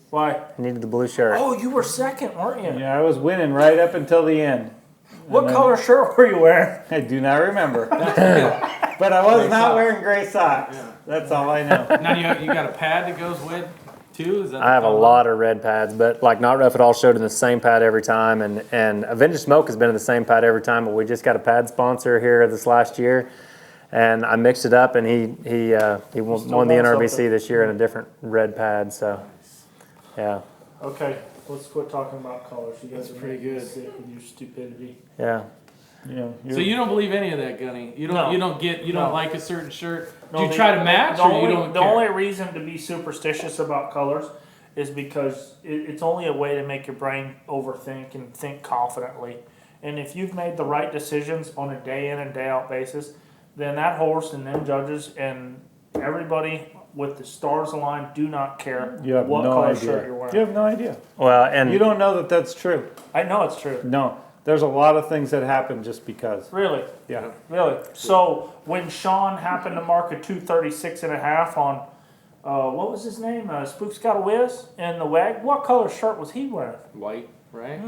Why? I needed the blue shirt. Oh, you were second, weren't you? Yeah, I was winning right up until the end. What And then- color shirt were you wearing? I do not remember. But I was not wearing gray socks. That's all I know. Now you got a pad that goes with too? Is that I have a lot of red pads, but like Not Rough at All showed in the same pad every time, and Avenged Smoke has been in the same pad every time, but we just got a pad sponsor here this last year, and I mixed it up, and he won the want NRBC something. this year in a different red pad, so yeah, Okay, let's quit talking about colors. You guys That's are pretty making me good. sick with your stupidity. yeah. So you don't believe any of that, Gunny? You don't. No. You don't get. You No. don't like a certain shirt. No, Do you the- try to match, the or only, you don't The care? only reason to be superstitious about colors is because it's only a way to make your brain overthink and think confidently. And if you've made the right decisions on a day in and day out basis, then that horse and them judges and everybody with the stars aligned do not care You have what no color idea. shirt you're wearing. You have no idea. Well, and You don't know that that's true. I know it's true. No, there's a lot of things that happen just because. Really, Yeah. really. So when Sean happened to mark a 236.5 on, what was his name? Spook's Got a Whiz in the WAG. What color shirt was he wearing? White, right?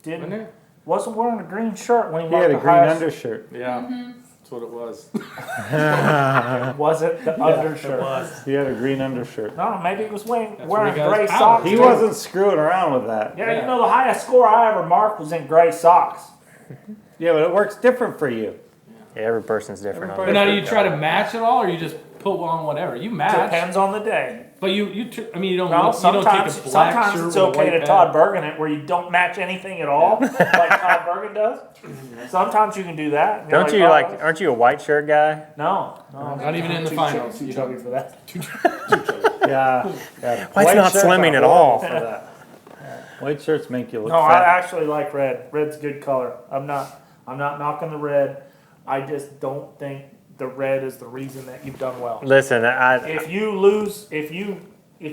Didn't Wasn't it? wasn't wearing a green shirt when he He marked had a the green highest. undershirt. Yeah, that's what it was. Was it the undershirt? He had a green undershirt. No, maybe he was wearing where he got gray his power. socks. He too. wasn't screwing around with that. Yeah, you know the highest score I ever marked was in gray socks. Yeah, but it works different for you. yeah, every person's different. on But that. now, do you try to match at all, or you just put on whatever? You match. Depends on the day. But you don't No, take a sometimes black sometimes shirt it's with a okay white to Todd pad. Bergen it where you don't match anything at all, like Todd Bergen does. Sometimes you can do that. and you're Don't you "Oh, like? Aren't you a white shirt guy? No, Not even in the too finals. Too chubby for that. Yeah. White's not shirts slimming are at all. horrible for that. White shirts make you look No, I fat. actually like red. Red's a good color. I'm not knocking the red. I just don't think the red is the reason that you've done well. Listen, If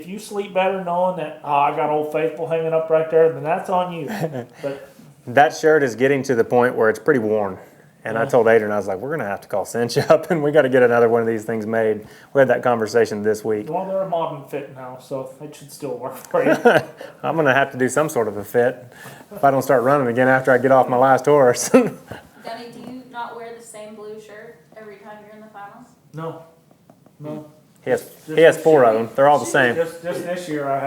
you sleep better knowing that I got Old Faithful hanging up right there, then that's on you. But that shirt is getting to the point where it's pretty worn. And I told Adrian, I was like, we're going to have to call Cinch up and we got to get another one of these things made. We had that conversation this week. well, they're a modern fit now, so it should still work for you. I'm going to have to do some sort of a fit if I don't start running again after I get off my last horse. Gunny, do you not wear the same blue shirt every time you're in the finals? No. He has 4 of them. They're all the same. Just this year I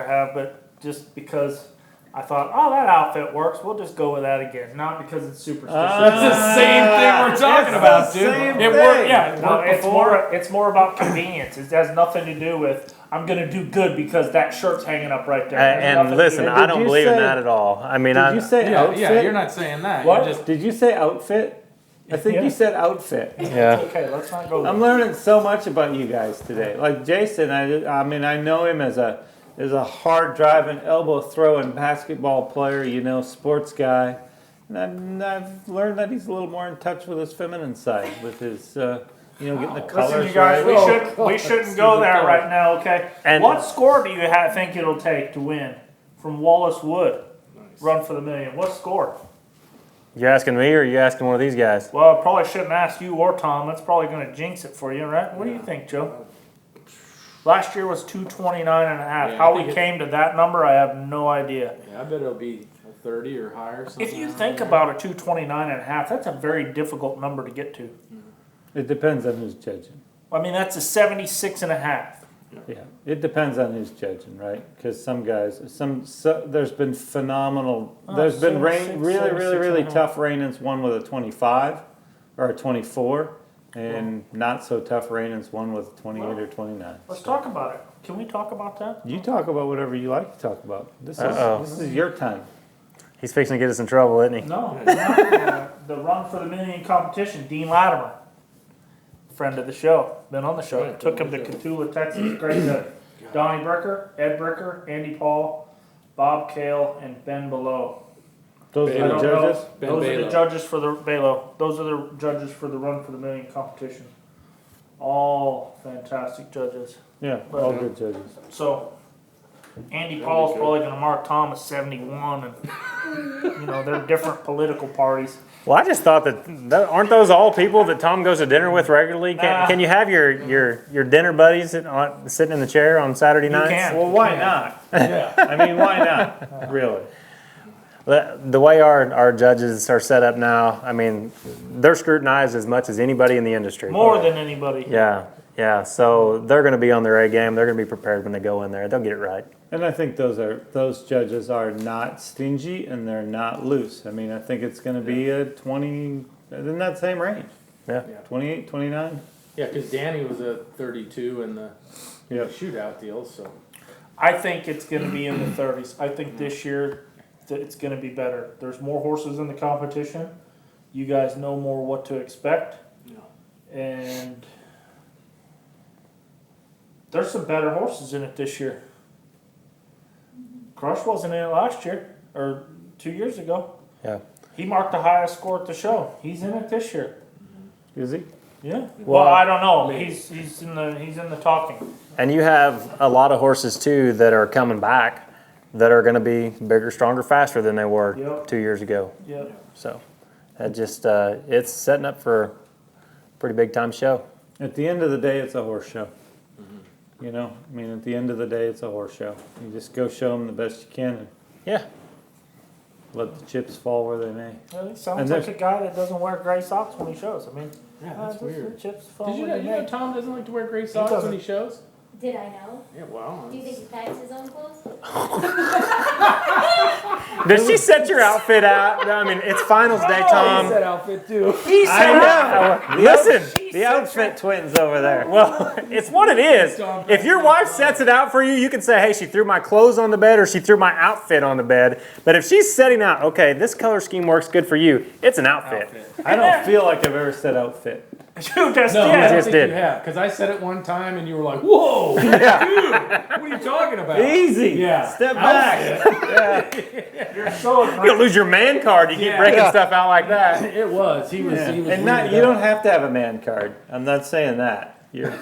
have. But just because I thought, oh, that outfit works, we'll just go with that again. Not because it's superstitious. That's the same thing we're talking about, dude. same It thing. worked. Yeah, it No, worked it's more about convenience. It has nothing to do with I'm gonna do good because that shirt's hanging up right there. It has nothing And to listen, do with I Did don't you believe in say- that at all. I mean, Did you say Yeah, outfit? yeah, you're not saying that. What? You just Did you say outfit? I think Yeah. you said outfit. yeah. Okay, let's not go there. I'm learning so much about you guys today. Like Jason, I mean, I know him as a hard driving, elbow throwing basketball player, sports guy. And I've learned that he's a little more in touch with his feminine side, with his, getting the colors Listen, you guys, right. we shouldn't go there right now, okay? And- what score do you think it'll take to win from Wallace Wood? Run for the Million. What score? You asking me or you asking one of these guys? Well, I probably shouldn't ask you or Tom. That's probably going to jinx it for you, right? What do you think, Joe? Last year was 229 and a half. Yeah, How I we think came to that number, I have no idea. Yeah, I bet it'll be 30 or higher. If you think about a 229 and a half, that's a very difficult number to get to. It depends on who's judging. I mean, that's a 76 and a half. Yeah, it depends on who's judging, right? Because some guys, there's been phenomenal. There's been 76, really 76.5. tough rain-ins. One with a 25 or a 24, and not so tough rain-ins. One with a 28 or 29. Let's talk about it. Can we talk about that? You talk about whatever you like to talk about. This Uh-oh. is your time. He's fixing to get us in trouble, isn't he? No. The Run for the Million competition, Dean Latimer, friend of the show, been on the show. Right, Took him to Cotulla, Texas. Great day. Donnie Bricker, Ed Bricker, Andy Paul, Bob Kale, and Ben Below. Those I are the don't know. judges. Ben Those are Balo. the judges for the Balo. Those are the judges for the Run for the Million competition. All fantastic judges. Yeah, all good judges. So Andy Paul's probably going to mark Tom as 71, and they're different political parties. Well, I just thought that aren't those all people that Tom goes to dinner with regularly? Can you have your dinner buddies sitting in the chair on Saturday nights? can. Well, why not? Yeah. I mean, why not? Really? The way our judges are set up now, I mean, they're scrutinized as much as anybody in the industry. More than anybody. Yeah. So they're going to be on their A game. They're going to be prepared when they go in there. They'll get it right. And I think those judges are not stingy and they're not loose. I mean, I think it's going to be a 20 in that same range. Yeah. 28, 29. Yeah, because Danny was a 32 in the Yeah. shootout deal, so. I think it's going to be in the 30s. I think this year that it's going to be better. There's more horses in the competition. You guys know more what to expect. And there's some better horses in it this year. Crush wasn't in it last year, or 2 years ago. Yeah. He marked the highest score at the show. He's in it this year. Is he? Yeah. Well, I don't know. He's in the talking. And you have a lot of horses too that are coming back that are going to be bigger, stronger, faster than they were Yep. 2 years ago. Yeah. So that just it's setting up for a pretty big time show. At the end of the day, it's a horse show. You know, I mean, at the end of the day, it's a horse show. You just go show them the best you can and Yeah. let the chips fall where they may. Well, he sounds And like there's- a guy that doesn't wear gray socks when he shows. I mean, Yeah, that's just weird. the chips fall Did you when know, they you know may. Tom doesn't like to wear gray socks when he shows? Did I know? Yeah, wow. Do you think he packs his own clothes? Did she set your outfit out? I mean, it's finals day, Tom. That outfit too. I know. Listen, The outfit twins over there. well, it's what it is. If your wife sets it out for you, you can say, hey, she threw my clothes on the bed or she threw my outfit on the bed. But if she's setting out, okay, this color scheme works good for you, it's an outfit. I don't feel like I've ever said outfit. You just No, did. I don't just think did. you have, because I said it one time and you were like, "Whoa, dude, what are you talking about?" Easy. Yeah. Step back. You're so You're gonna lose your man card. You keep Yeah. breaking Yeah. stuff out like that. It was. He was. Yeah. He was. And not, weirded you out. don't have to have a man card. I'm not saying that. You're,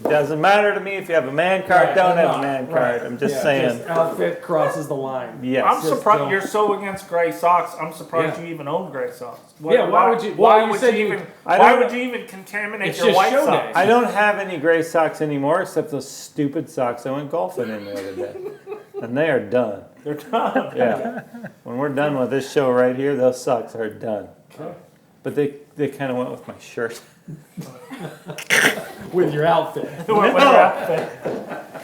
doesn't matter to me if you have a man card, Right, don't I'm have not. a man Right. card. I'm just Yeah, saying. just outfit crosses the line. Yes. I'm surprised don't. you're so against gray socks. I'm surprised Yeah. you even own gray socks. Yeah, why would you- Why well, you would said you you- even? I Why don't- would you even contaminate It's your just white show socks? day. I don't have any gray socks anymore except those stupid socks I went golfing in the other day. And they are done. They're done. Yeah. When we're done with this show right here, those socks are done. But they kind of went with my shirt. With your outfit. With your outfit.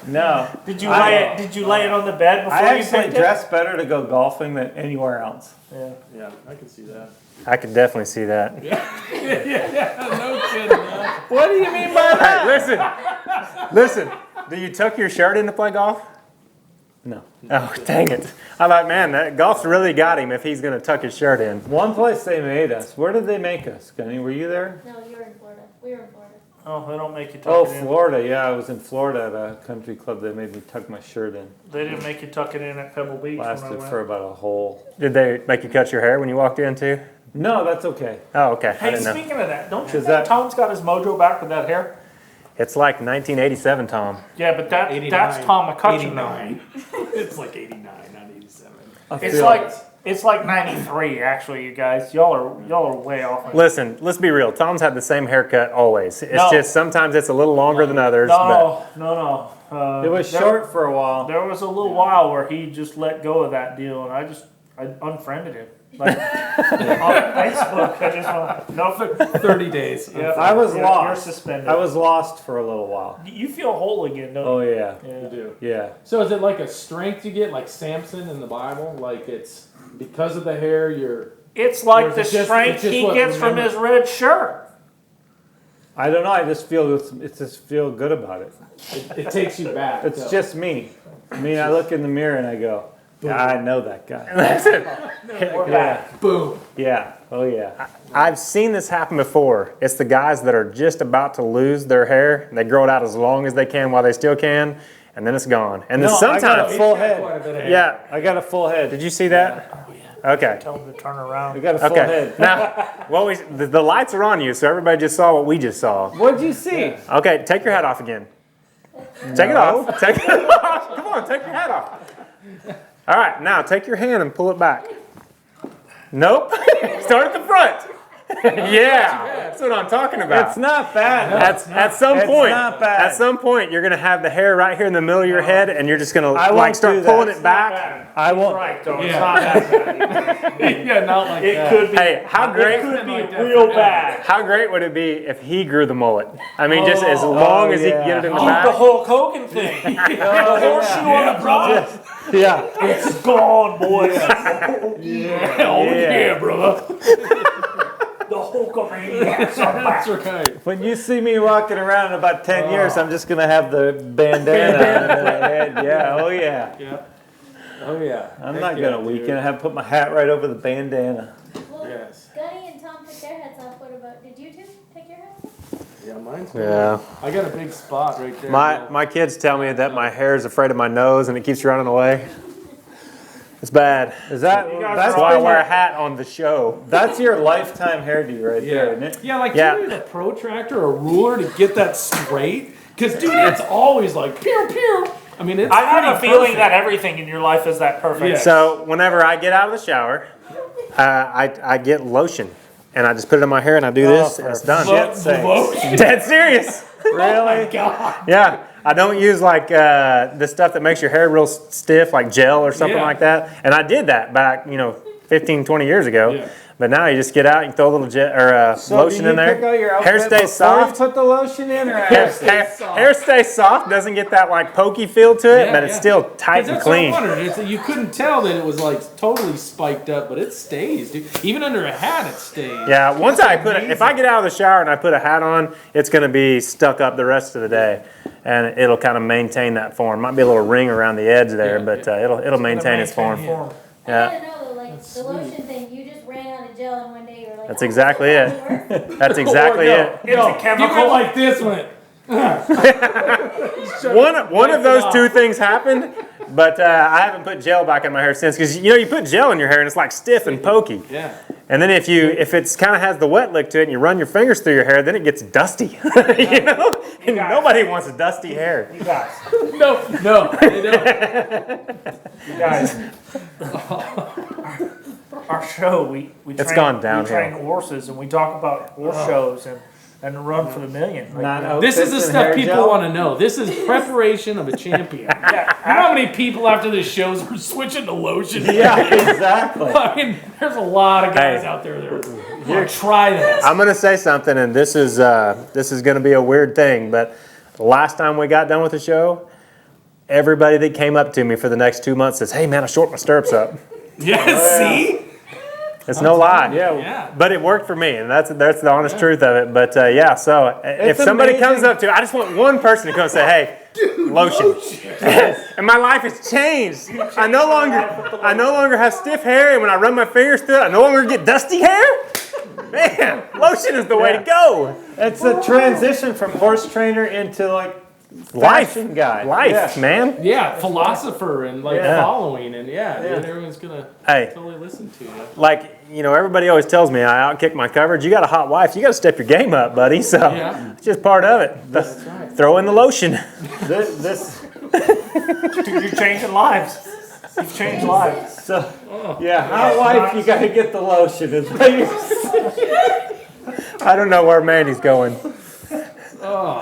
No. Did you lay it on the bed before I you actually picked dress better to go golfing than anywhere else. it? Yeah. Yeah, I can see that. I could definitely see that. No kidding. Man. What do you mean by Hey, listen. Do you tuck your shirt in to play golf? No. Oh, dang it. I'm like, man, that golf's really got him if he's going to tuck his shirt in. One place they made us. Where did they make us, Gunny? Were you there? No, you were in Florida. We were in Florida. Oh, they don't make you tuck Oh, it in. Florida. Yeah, I was in Florida at a country club. They made me tuck my shirt in. They didn't make you tuck it in at Pebble Beach when I Lasted went. for about a whole. Did they make you cut your hair when you walked in too? No, that's okay. Oh, okay. I Hey, didn't know. speaking of that, don't you Is think that- Tom's got his mojo back with that hair? It's like 1987, Tom. Yeah, but that's 89, Tom McCutcheon. now. 89. It's like 89, not 87. I It's feel- like 93 actually, you guys. Y'all are way off. Listen, let's be real. Tom's had the same haircut always. It's No. just sometimes it's a little longer than others. No. It was short for a while. There was a little while where he just let go of that deal, and I unfriended him. Like on Facebook, I just went, no. 30 days. Yeah, I was you're lost. suspended. I was lost for a little while. You feel whole again, don't Oh yeah, you? You do. yeah. So is it like a strength you get, like Samson in the Bible? Like it's because of the hair, you're. It's Or like is the it just- strength it's just he what, gets from remember- his red shirt. I don't know. I just feel it's just feel good about it. It takes you back. It's so. just me. I mean, I look in the mirror and I go, yeah, I know that guy. We're back. boom. Yeah. Oh yeah. I've seen this happen before. It's the guys that are just about to lose their hair. They grow it out as long as they can while they still can, and then it's gone. And then No, I got sometimes, a full Quite a head. bit of hair. yeah. I got a full head. Did you see that? Okay. Tell him to turn I around. got a full Okay. head. Now, the lights are on you, so everybody just saw what we just saw. What'd you see? Okay, take your hat off again. Take it off. Take it off. Come on, take your hat off. All right, now take your hand and pull it back. Nope. Start at the front. Yeah, that's what I'm talking about. It's not bad. At some It's point, not bad. at some point, you're gonna have the hair right here in the middle of your head, and you're just gonna I like won't start do pulling that. it back. I won't. Right, though. It's Yeah. not that bad. Yeah, not like It that. could be. Hey, how It great? could be like that real forever. bad. How great would it be if he grew the mullet? I mean, just as Oh. long as he yeah. could get it in the Keep back. the Hulk Hogan thing. The horseshoe on the front. Yeah. It's gone, boys. Oh, Yeah. brother. The Hulkamaniacs are back. That's right. When you see me walking around in about 10 years, I'm just gonna have the bandana on my head. Yeah. Oh yeah. Yeah. Oh yeah. I'm Heck not yeah, gonna dude. weaken. I have to put my hat right over the bandana. Well, Yes. Gunny and Tom took their hats off. What about, did you two take your hats off? Yeah, mine's Yeah. I got a big spot right there. My kids tell me that my hair is afraid of my nose and it keeps running away. It's bad. Is that You guys That's are why I all- wear a hat on the show. that's your lifetime hairdo right there, isn't it? Yeah, like Yeah. you need a protractor or ruler to get that straight. Because, dude, it's always like, pew, pew. I mean, it's I have a pretty feeling perfect. that everything in your life is that perfect. Yeah. So whenever I get out of the shower, I get lotion and I just put it in my hair and I do this and it's done. Shit sakes. Dead serious. Really? Yeah. I don't use like the stuff that makes your hair real stiff, like gel or something Yeah. like that. And I did that back, 15, 20 years ago. Yeah. But now you just get out, you throw a little lotion in there. Hair stays soft. You put the lotion in, or Hair stays soft, doesn't get that like pokey feel to it, but it's still tight and clean. That's what I wondered. You couldn't tell that it was like totally spiked up, but it stays, dude. Even under a hat, it stays. Yeah, once if I get out of the shower and I put a hat on, it's going to be stuck up the rest of the day, and it'll kind of maintain that form. Might be a little ring around the edge there, but it'll maintain its form. I Yeah, gotta know though, like the lotion thing, you just ran out of gel and one day you're like, that's exactly it. That's exactly it. It's a You chemical. go like this one. One of those two things happened, but I haven't put gel back in my hair since, because you put gel in your hair and it's like stiff and pokey. Yeah. And then if it's kind of has the wet look to it and you run your fingers through your hair, then it gets dusty. And nobody wants a dusty hair. You guys, No, they don't. you guys. Our show, we It's train, gone we downhill. train horses and we talk about horse shows and the run for the million. Like, This is the stuff people want to know. This is preparation of a champion. yeah, You know how many people after this shows are switching to lotion? Yeah, exactly. I mean, there's a lot of guys out there that want to try this. I'm gonna say something, and this is gonna be a weird thing, but the last time we got done with the show, everybody that came up to me for the next 2 months says, "Hey man, I shortened my stirrups up." Yeah, see? It's no lie. Yeah. But it worked for me, and that's the honest truth of it. But so if somebody comes up to me, I just want one person to come and say, "Hey, lotion," and my life has changed. I no longer have stiff hair, and when I run my fingers through it, I no longer get dusty hair. Man, lotion is the way to go. It's a transition from horse trainer into like Life, fashion guy. life, man. Yeah, philosopher and like Yeah. following, and dude, everyone's gonna Hey, totally listen to you. like everybody always tells me I outkick my coverage. You got a hot wife, you got to step your game up, buddy. So Yeah. it's just part of it. right. Throw in the lotion. This dude, you're changing lives. You've changed lives. so yeah, hot wife, you gotta get the lotion. Is what you're saying. I don't know where Mandy's going. Oh,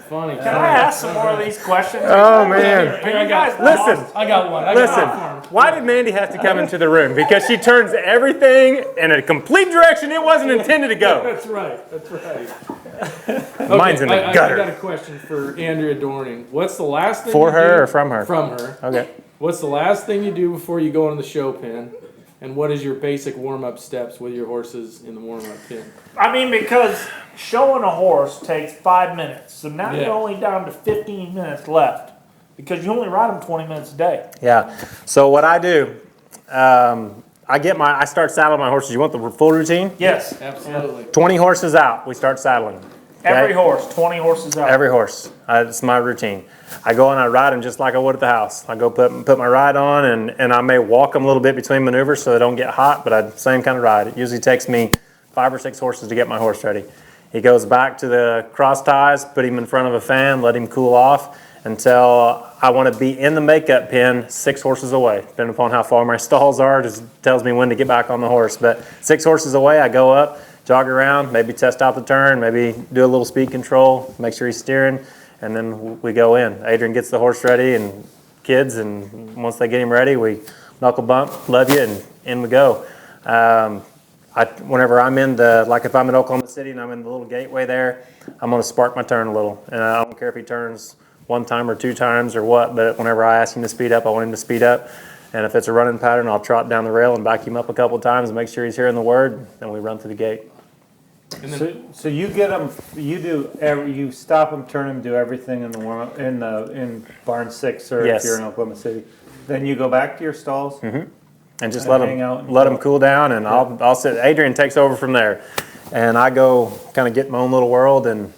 funny. Can I ask some more of these questions? Oh man. Are you guys Listen. lost? I got one. Listen, why did Mandy have to come into the room? Because she turns everything in a complete direction it wasn't intended to go. That's right. That's right. Mine's in the gutter. I got a question for Andrea Dorning. What's the last thing For you her do? or from her? From her. Okay. What's the last thing you do before you go into the show pen? And what is your basic warm-up steps with your horses in the warm-up pen? I mean, because showing a horse takes 5 minutes. So now Yeah. you're only down to 15 minutes left. Because you only ride them 20 minutes a day. Yeah. So what I do, I start saddling my horses. You want the full routine? Yes. Absolutely. 20 horses out, we start saddling. Okay? Every horse, 20 horses out. Every horse. It's my routine. I go and I ride them just like I would at the house. I go put my ride on, and I may walk them a little bit between maneuvers so they don't get hot, but same kind of ride. It usually takes me 5 or 6 horses to get my horse ready. He goes back to the cross ties, put him in front of a fan, let him cool off until I want to be in the makeup pen 6 horses away. Depending upon how far my stalls are, just tells me when to get back on the horse. But 6 horses away, I go up, jog around, maybe test out the turn, maybe do a little speed control, make sure he's steering, and then we go in. Adrian gets the horse ready and kids, and once they get him ready, we knuckle bump, love you, and in we go. Whenever I'm like if I'm in Oklahoma City and I'm in the little gateway there, I'm going to spark my turn a little. And I don't care if he turns 1 time or 2 times or what, but whenever I ask him to speed up, I want him to speed up. And if it's a running pattern, I'll trot down the rail and back him up a couple times and make sure he's hearing the word, then we run through the gate. So you get them, you stop them, turn them, do everything in the warm up in barn 6 or Yes. if you're in Oklahoma City. Then you go back to your stalls. And just And let hang out and them go. cool down, and I'll sit. Adrian takes over from there, and I go kind of get my own little world and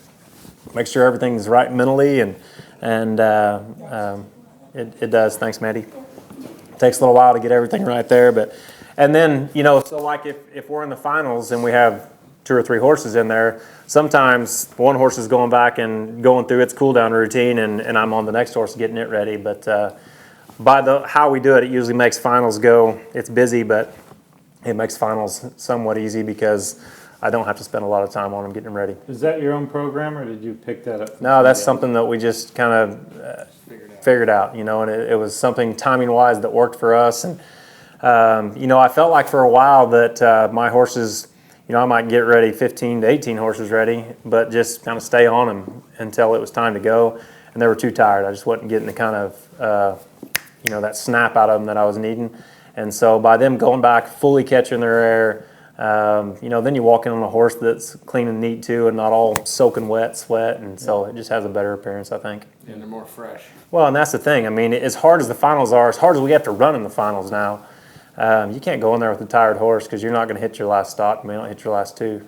make sure everything's right mentally, and it does. Thanks, Mandy. It takes a little while to get everything right there, and then so like if we're in the finals and we have 2 or 3 horses in there, sometimes one horse is going back and going through its cool down routine, and I'm on the next horse getting it ready, but. By how we do it, it usually makes finals go. It's busy, but it makes finals somewhat easy because I don't have to spend a lot of time on them getting them ready. Is that your own program, or did you pick that up? No, that's something that we just kind of figured out, and it was something timing-wise that worked for us. And I felt like for a while that my horses, I might get ready 15 to 18 horses ready, but just kind of stay on them until it was time to go. And they were too tired. I just wasn't getting the kind of, that snap out of them that I was needing. And so by them going back, fully catching their air, then you walk in on a horse that's clean and neat too, and not all soaking wet, sweat, and so it just has a better appearance, I think. And they're more fresh. Well, and that's the thing. I mean, as hard as the finals are, as hard as we have to run in the finals now, you can't go in there with a tired horse because you're not going to hit your last stalk. You may not hit your last two.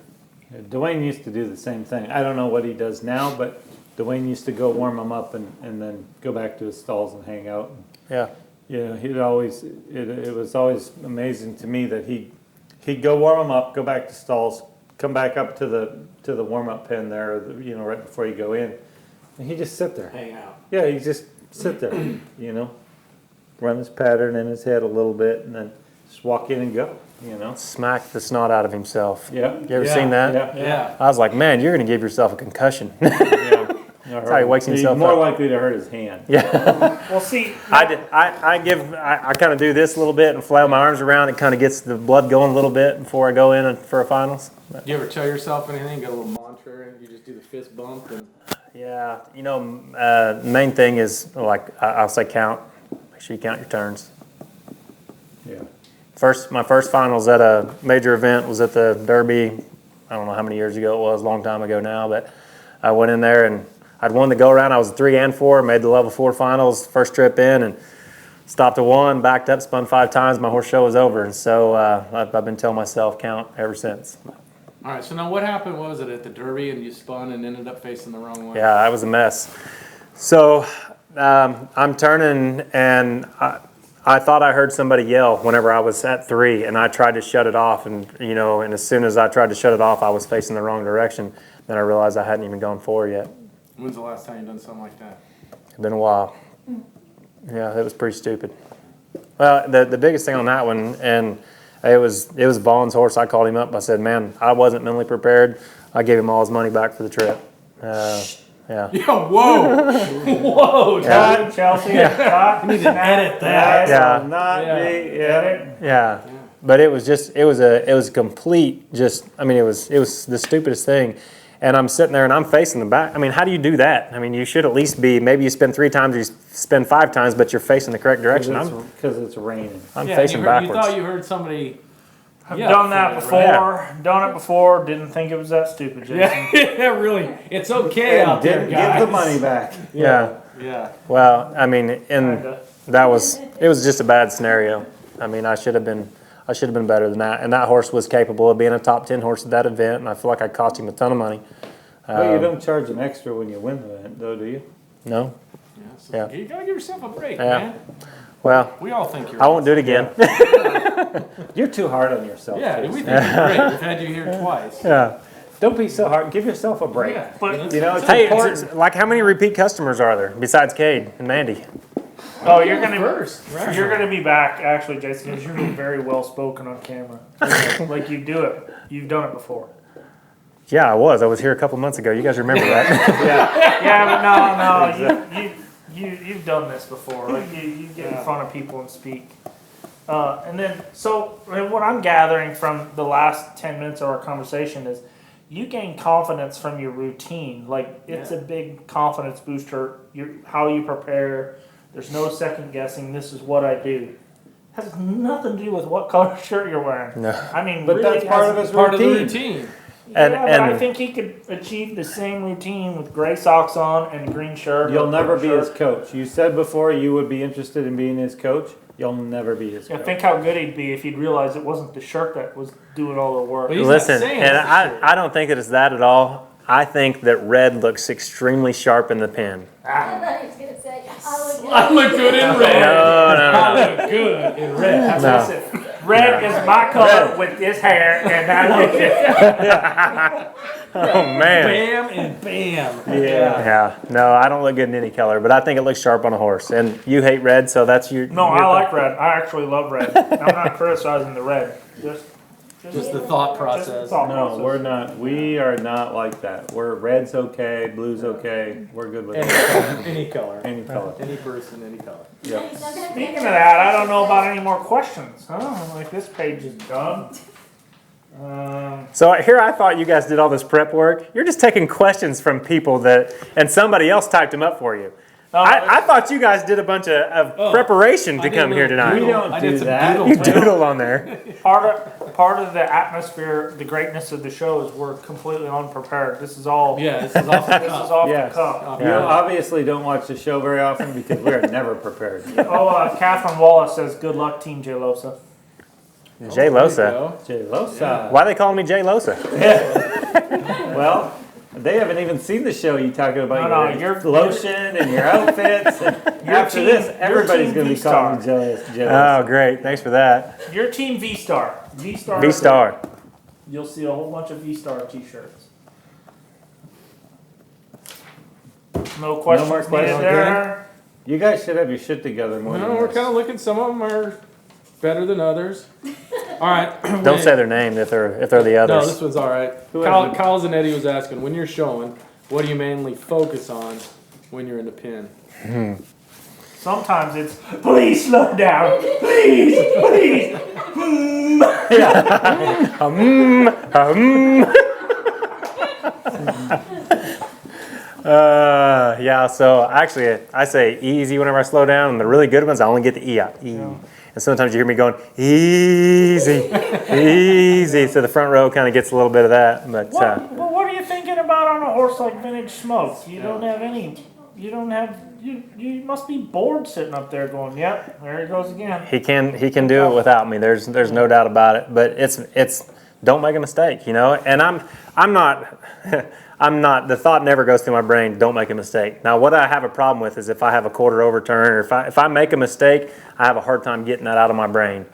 Dwayne used to do the same thing. I don't know what he does now, but Dwayne used to go warm them up and then go back to his stalls and hang out. Yeah. It was always amazing to me that he'd go warm them up, go back to stalls, come back up to the warm up pen there, right before you go in, and he'd just sit there. Hang out. Yeah, he'd just sit there, run his pattern in his head a little bit, and then just walk in and go. Smack the snot out of himself. Yeah. You ever seen that? Yeah. I was like, man, you're going to give yourself a concussion. Yeah. That's how he wakes himself He's more up. likely to hurt his hand. Yeah. Well, see, I kind of do this a little bit and flail my arms around. It kind of gets the blood going a little bit before I go in for a finals. Do you ever tell yourself anything? Got a little mantra and you just do the fist bump? And... Yeah. Main thing is, I'll say count. Make sure you count your turns. Yeah. My first finals at a major event was at the Derby. I don't know how many years ago it was, a long time ago now, but I went in there and I'd won the go-around. I was 3 and 4, made the level 4 finals, first trip in, and stopped to 1, backed up, spun 5 times. My horse show was over, and so I've been telling myself count ever since. All right, so now what happened? What was it at the Derby, and you spun and ended up facing the wrong way? Yeah, that was a mess. So I'm turning, and I thought I heard somebody yell whenever I was at 3, and I tried to shut it off, and as soon as I tried to shut it off, I was facing the wrong direction. Then I realized I hadn't even gone 4 yet. When's the last time you done something like that? It's been a while. Yeah, it was pretty stupid. Well, the biggest thing on that one, and it was Vaughn's horse. I called him up. I said, man, I wasn't mentally prepared. I gave him all his money back for the trip. Yeah. Yeah, whoa. Whoa. Todd, Chelsea, Todd, You need to edit that. Yeah. Not Yeah. be edit. Yeah. But it was complete, it was the stupidest thing. And I'm sitting there and I'm facing the back. I mean, how do you do that? I mean, you should at least be, maybe you spin 3 times, or you spin 5 times, but you're facing the correct direction. Because it's raining. I'm Yeah, facing you backwards. thought you heard somebody. I've Yeah, done that right. before. Done it before. Didn't think it was that stupid, Jason. Yeah, really. It's okay out there, Didn't guys. give the money back. Yeah. Yeah. Well, I mean, and Kinda. it was just a bad scenario. I mean, I should have been better than that. And that horse was capable of being a top 10 horse at that event, and I feel like I cost him a ton of money. Well, you don't charge an extra when you win the event, though, do you? No? Yeah, so Yeah. You gotta give yourself a break, Yeah. man. Well, We all think you're. I won't do it again. You're too hard on yourself. Yeah, Jason. we think you're great. We've had you here twice. Yeah. Don't be so hard. Give yourself a break. Yeah. But- You know, it's Hey, important. like how many repeat customers are there besides Cade and Mandy? Oh, you're gonna First, right. You're gonna be back, actually, Jason, because you're very well spoken on camera. Like you do it. You've done it before. Yeah, I was here a couple months ago. You guys remember that? Yeah, but no, you've done this before. Like you get in front of people and speak. And then, so what I'm gathering from the last 10 minutes of our conversation is you gain confidence from your routine. Like it's a big confidence booster. How you prepare. There's no second guessing. This is what I do. Has nothing to do with what color shirt you're wearing. No. I mean, But really that's part has- of his Part of the routine. routine. And- yeah, but I and- think he could achieve the same routine with gray socks on and a green shirt. You'll or never purple be his shirt. coach. You said before you would be interested in being his coach. You'll never be his Yeah, coach. think how good he'd be if he'd realized it wasn't the shirt that was doing all the work. But he's not Listen, saying and it's the shirt. I don't think that it's that at all. I think that red looks extremely sharp in the pen. I thought he was gonna say, I look good in red. No. I look good in red. No. Listen, red is my color with this hair, and that is it. Oh, man. Bam and bam. Yeah. No, I don't look good in any color, but I think it looks sharp on a horse. And you hate red, so that's your... No, your I like red. I actually love red. I'm not criticizing the red. Just Just the thought process. No, we're not. We are not like that. We're red's okay, blue's okay. We're good with Any it. color. Any color. Any color. Any person, any color. Yep. Speaking of that, I don't know about any more questions, huh? Like this page is done. So here I thought you guys did all this prep work. You're just taking questions from people and somebody else typed them up for you. I thought you guys did a bunch of preparation to come here tonight. We don't do that. You doodled on there. Part of the atmosphere, the greatness of the show is we're completely unprepared. This is all. Yeah, this is off the This is cuff. off Yes. the cuff. You obviously don't watch the show very often because we're never prepared. Catherine Wallace says, "Good luck, Team J Losa." Jay Losa. Jay Losa. Why are they calling me Jay Losa? Well, they haven't even seen the show. You talking about your your lotion and your outfits. And after team- this, your everybody's team going to be calling me Jay Oh, Losa. great. Thanks for that. Your Team V Star. V Star. V-Star. You'll see a whole bunch of V Star T-shirts. No questions. more needed questions. there. You guys should have your shit together more No, than we're this. kind of looking. Some of them are better than others. All right. Don't say their name if they're the No, others. this one's all right. Who Kyle, has it? Kyle Zanetti was asking, when you're showing, what do you mainly focus on when you're in the pin? Sometimes it's, please slow down. Please, please. Yeah, so actually I say easy whenever I slow down, and the really good ones I only get the E out. E. And sometimes you hear me going, easy, easy. So the front row kind of gets a little bit of that. But Well, what are you thinking about on a horse like Vintage Smoke? You don't have any, you must be bored sitting up there going, yep, there he goes again. he can do it without me. There's no doubt about it. But it's don't make a mistake, you know. And I'm not I'm not. The thought never goes through my brain. Don't make a mistake. Now, what I have a problem with is if I have a quarter overturn, or if I make a mistake, I have a hard time getting that out of my brain.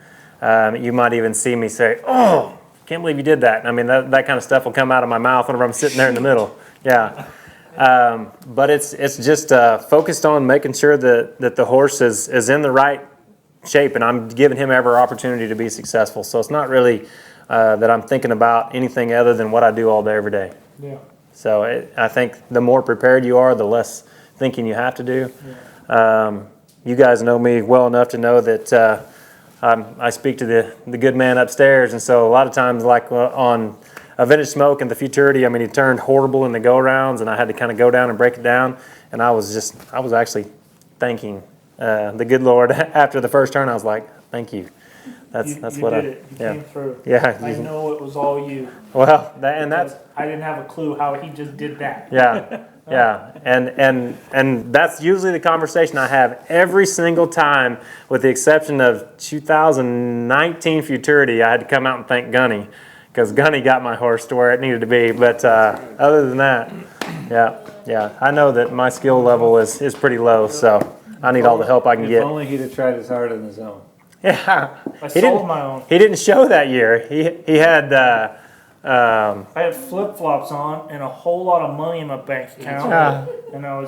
You might even see me say, "Oh, can't believe you did that." I mean, that kind of stuff will come out of my mouth whenever I'm sitting there in the middle. Yeah. But it's just focused on making sure that the horse is in the right shape, and I'm giving him every opportunity to be successful. So it's not really that I'm thinking about anything other than what I do all day, every day. Yeah. So I think the more prepared you are, the less thinking you have to do. You guys know me well enough to know that I speak to the good man upstairs, and so a lot of times, like on a Vintage Smoke and the Futurity, I mean, he turned horrible in the go-rounds, and I had to kind of go down and break it down, and I was actually thanking the good Lord after the first turn. I was like, thank you. That's you what did I it. You yeah came through. yeah I know it was all you. well that's I didn't have a clue how he just did that. yeah. Yeah, and that's usually the conversation I have every single time, with the exception of 2019 Futurity. I had to come out and thank Gunny, because Gunny got my horse to where it needed to be. But other than that, yeah, I know that my skill level is pretty low, so I need all the help I can If get. only he'd have tried as hard on his own. Yeah, I he sold didn't. my own. He didn't show that year. He had. I had flip flops on and a whole lot of money in my bank account, and I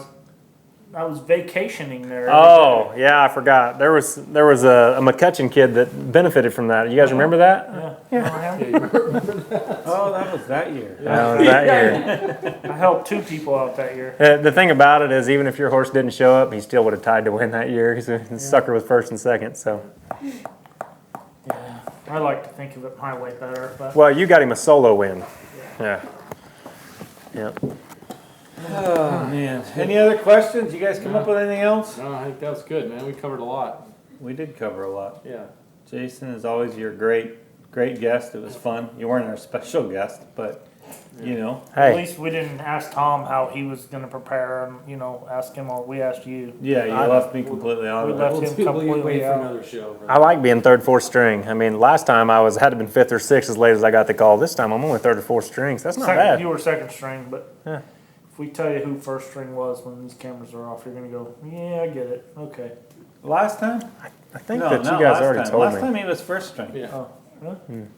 was vacationing there. Oh yeah, I forgot. There was a McCutcheon kid that benefited from that. You guys remember that? Yeah. Oh, that was that year. That was that year. I helped two people out that year. The thing about it is, even if your horse didn't show up, he still would have tied to win that year, because the sucker was first and second. So, Yeah. I like to think of it my way better, but well, you got him a solo win. Yeah. Oh, man. Any other questions? You guys come up with anything else? No, I think that was good, man. We covered a lot. We did cover a lot. Yeah. Jason, as always, you're a great guest. It was fun. You weren't our special guest, but, you know. at Hey, least we didn't ask Tom how he was going to prepare, and ask him all. We asked you. Yeah, you left me completely out we of left it. him We'll completely wait for out. another show. Bro. I like being third, fourth string. I mean, last time I had to been fifth or sixth as late as I got the call. This time I'm only third or fourth strings. That's not bad. You were second string, but Yeah. if we tell you who first string was when these cameras are off, you're going to go, yeah, I get it. Okay. Last time? I think No, that you not guys last already time. told Last me. time he was first string. Yeah. Oh,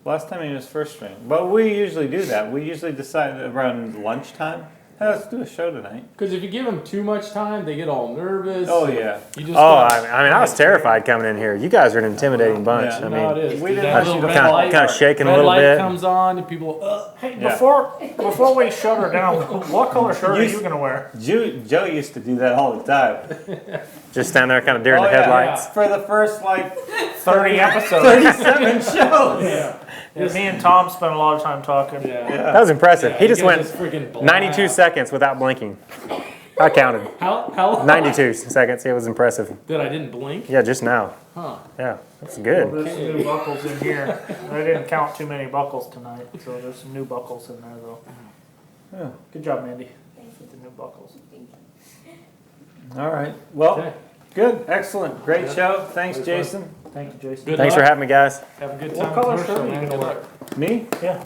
Last time he was first string. But we usually do that. We usually decide around lunchtime let's do a show tonight. Because if you give them too much time, they get all nervous. Oh, yeah. You just Oh, gotta- I mean, I was terrified coming in here. You guys are an intimidating bunch. Yeah. I No, it mean, is. we Dude, didn't that want you little to red light, kind of shaking a red little light bit. comes on, and people. Hey, Yeah. before we shut her down, what color shirt are you gonna wear? Joe used to do that all the time. Just stand there kind of deer in the yeah. headlights. For the first, like, 30 episodes. 37 shows. Yeah. Me and Tom spent a lot of time talking. Yeah. That was impressive. Yeah, He you just guys went just freaking blast. 92 seconds without blinking. I counted. How 92 seconds. It was impressive. that I didn't blink? Yeah, just now. Huh. Yeah, that's Well, good. there's some new buckles in here. I didn't count too many buckles tonight, so there's some new buckles in there though. Yeah. Good job, Mandy, with the new buckles. All right. Well, Okay. good. Excellent. Great show. Thanks, Jason. Thank you, Jason. Good Thanks for luck. having me, guys. Have a good What time. color commercial, shirt are you man. gonna Good wear? luck. Me? Yeah.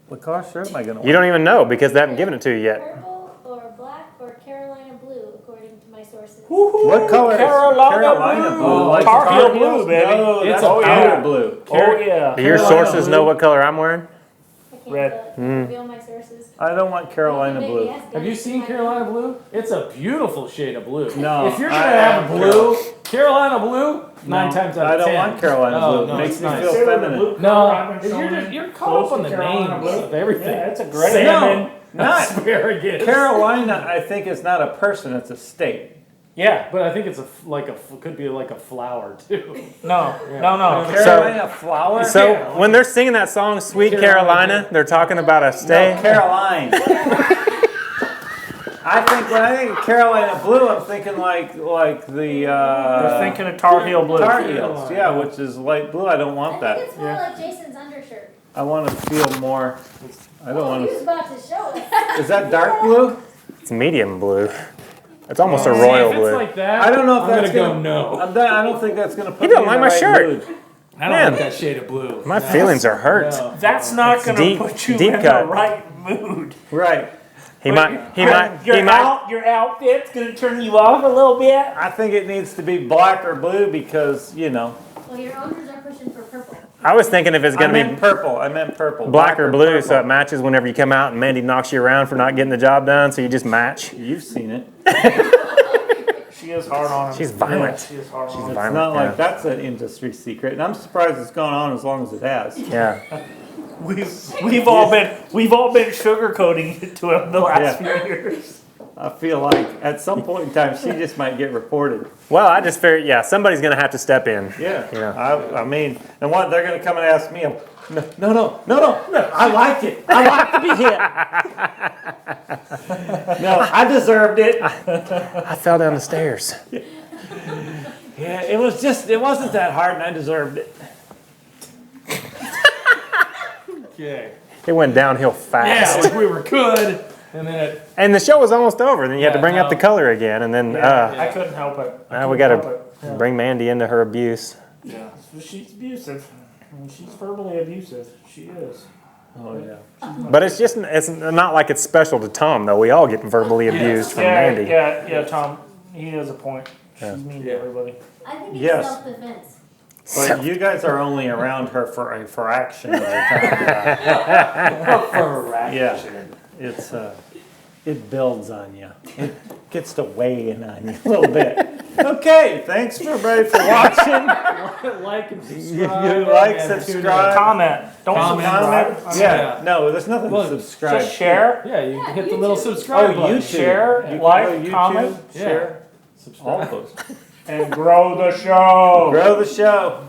What color shirt am I going to wear? You don't even know because they haven't given it to you yet. Purple or black or Carolina blue, according to my sources. What color Carolina is blue. blue? Like Tar the Heel Tar blue, Heels? baby. No, It's that's a powder powder. blue. Oh yeah. Do your Carolina sources blue. know what color I'm wearing? I can't Red. reveal my sources. I don't want Carolina Maybe blue. ask Have you them. seen Carolina blue? It's a beautiful shade of blue. No, If you're gonna I have am blue, Carolina blue, nine No, times out I of 10. don't want Carolina Oh, blue. no, It makes it's me nice. feel feminine. No, you're caught up on the names of everything. Yeah, it's a great Salmon, Not asparagus. Carolina. I think is not a person; it's a state. Yeah. But I think it's could be like a flower too. No. Carolina flower. So when they're singing that song, Sweet Carolina, they're talking about a No, state. Caroline. I think when I think of Carolina blue, I'm thinking like the They're thinking of Tar Heel blue. Tar Heels, yeah, which is light blue. I don't want I that. think it's more like Jason's undershirt. I want to feel more. I don't Oh, want he was to. about to show us. Is that dark blue? It's medium blue. It's almost a See, royal if it's blue. like that, I don't know if I'm that's gonna go no. I don't think that's gonna put You don't me in like the my right shirt. mood. I don't Man. like that shade of blue. My feelings are hurt. No. That's not gonna deep- put you deep in cut. the right mood. Right. He might. Your outfit's gonna turn you off a little bit. I think it needs to be black or blue because Well, your owners are pushing for purple. I was thinking if it's I gonna meant be purple. I meant purple. black or blue, so it purple. matches whenever you come out and Mandy knocks you around for not getting the job done, so you just match. You've seen it. She is hard on him. She's violent. Yeah, she is hard on him. It's Violent, not like yeah. that's an industry secret, and I'm surprised it's gone on as long as it has. Yeah. We've all been sugarcoating it to him the last few years. I feel like at some point in time she just might get reported. Well, I just figured, yeah, somebody's gonna have to step in. Yeah. Yeah. I mean, and what they're gonna come and ask me? No. I liked it. I like to be hit. No, I deserved it. I fell down the stairs. Yeah, it wasn't that hard, and I deserved it. Okay. It went downhill Yeah, fast. like we were good, and then it. And the show was almost over. Then you had to Yeah, bring up no. the color again, and then I couldn't help it. we gotta bring Mandy into her abuse. Yeah, she's abusive. I mean, she's verbally abusive. She is. Oh yeah. But it's not like it's special to Tom though. We all get verbally abused from Mandy. Yeah, Tom. He has a point. She's mean to everybody. I think it's Yes. self-defense. But you guys are only around her for action all the time. Yeah, it's it builds on you. It gets to weigh in on you a little bit. Okay, thanks for everybody for watching. Like and You subscribe. like, and tune in. subscribe. Comment. Don't Comment. subscribe. Yeah, no, there's nothing Well, to subscribe. Just share. Yeah, you can hit the little subscribe Oh, button. YouTube. Share, You can like, go YouTube, comment. Yeah. share, all Subscribe. those. And grow the show. Grow the show.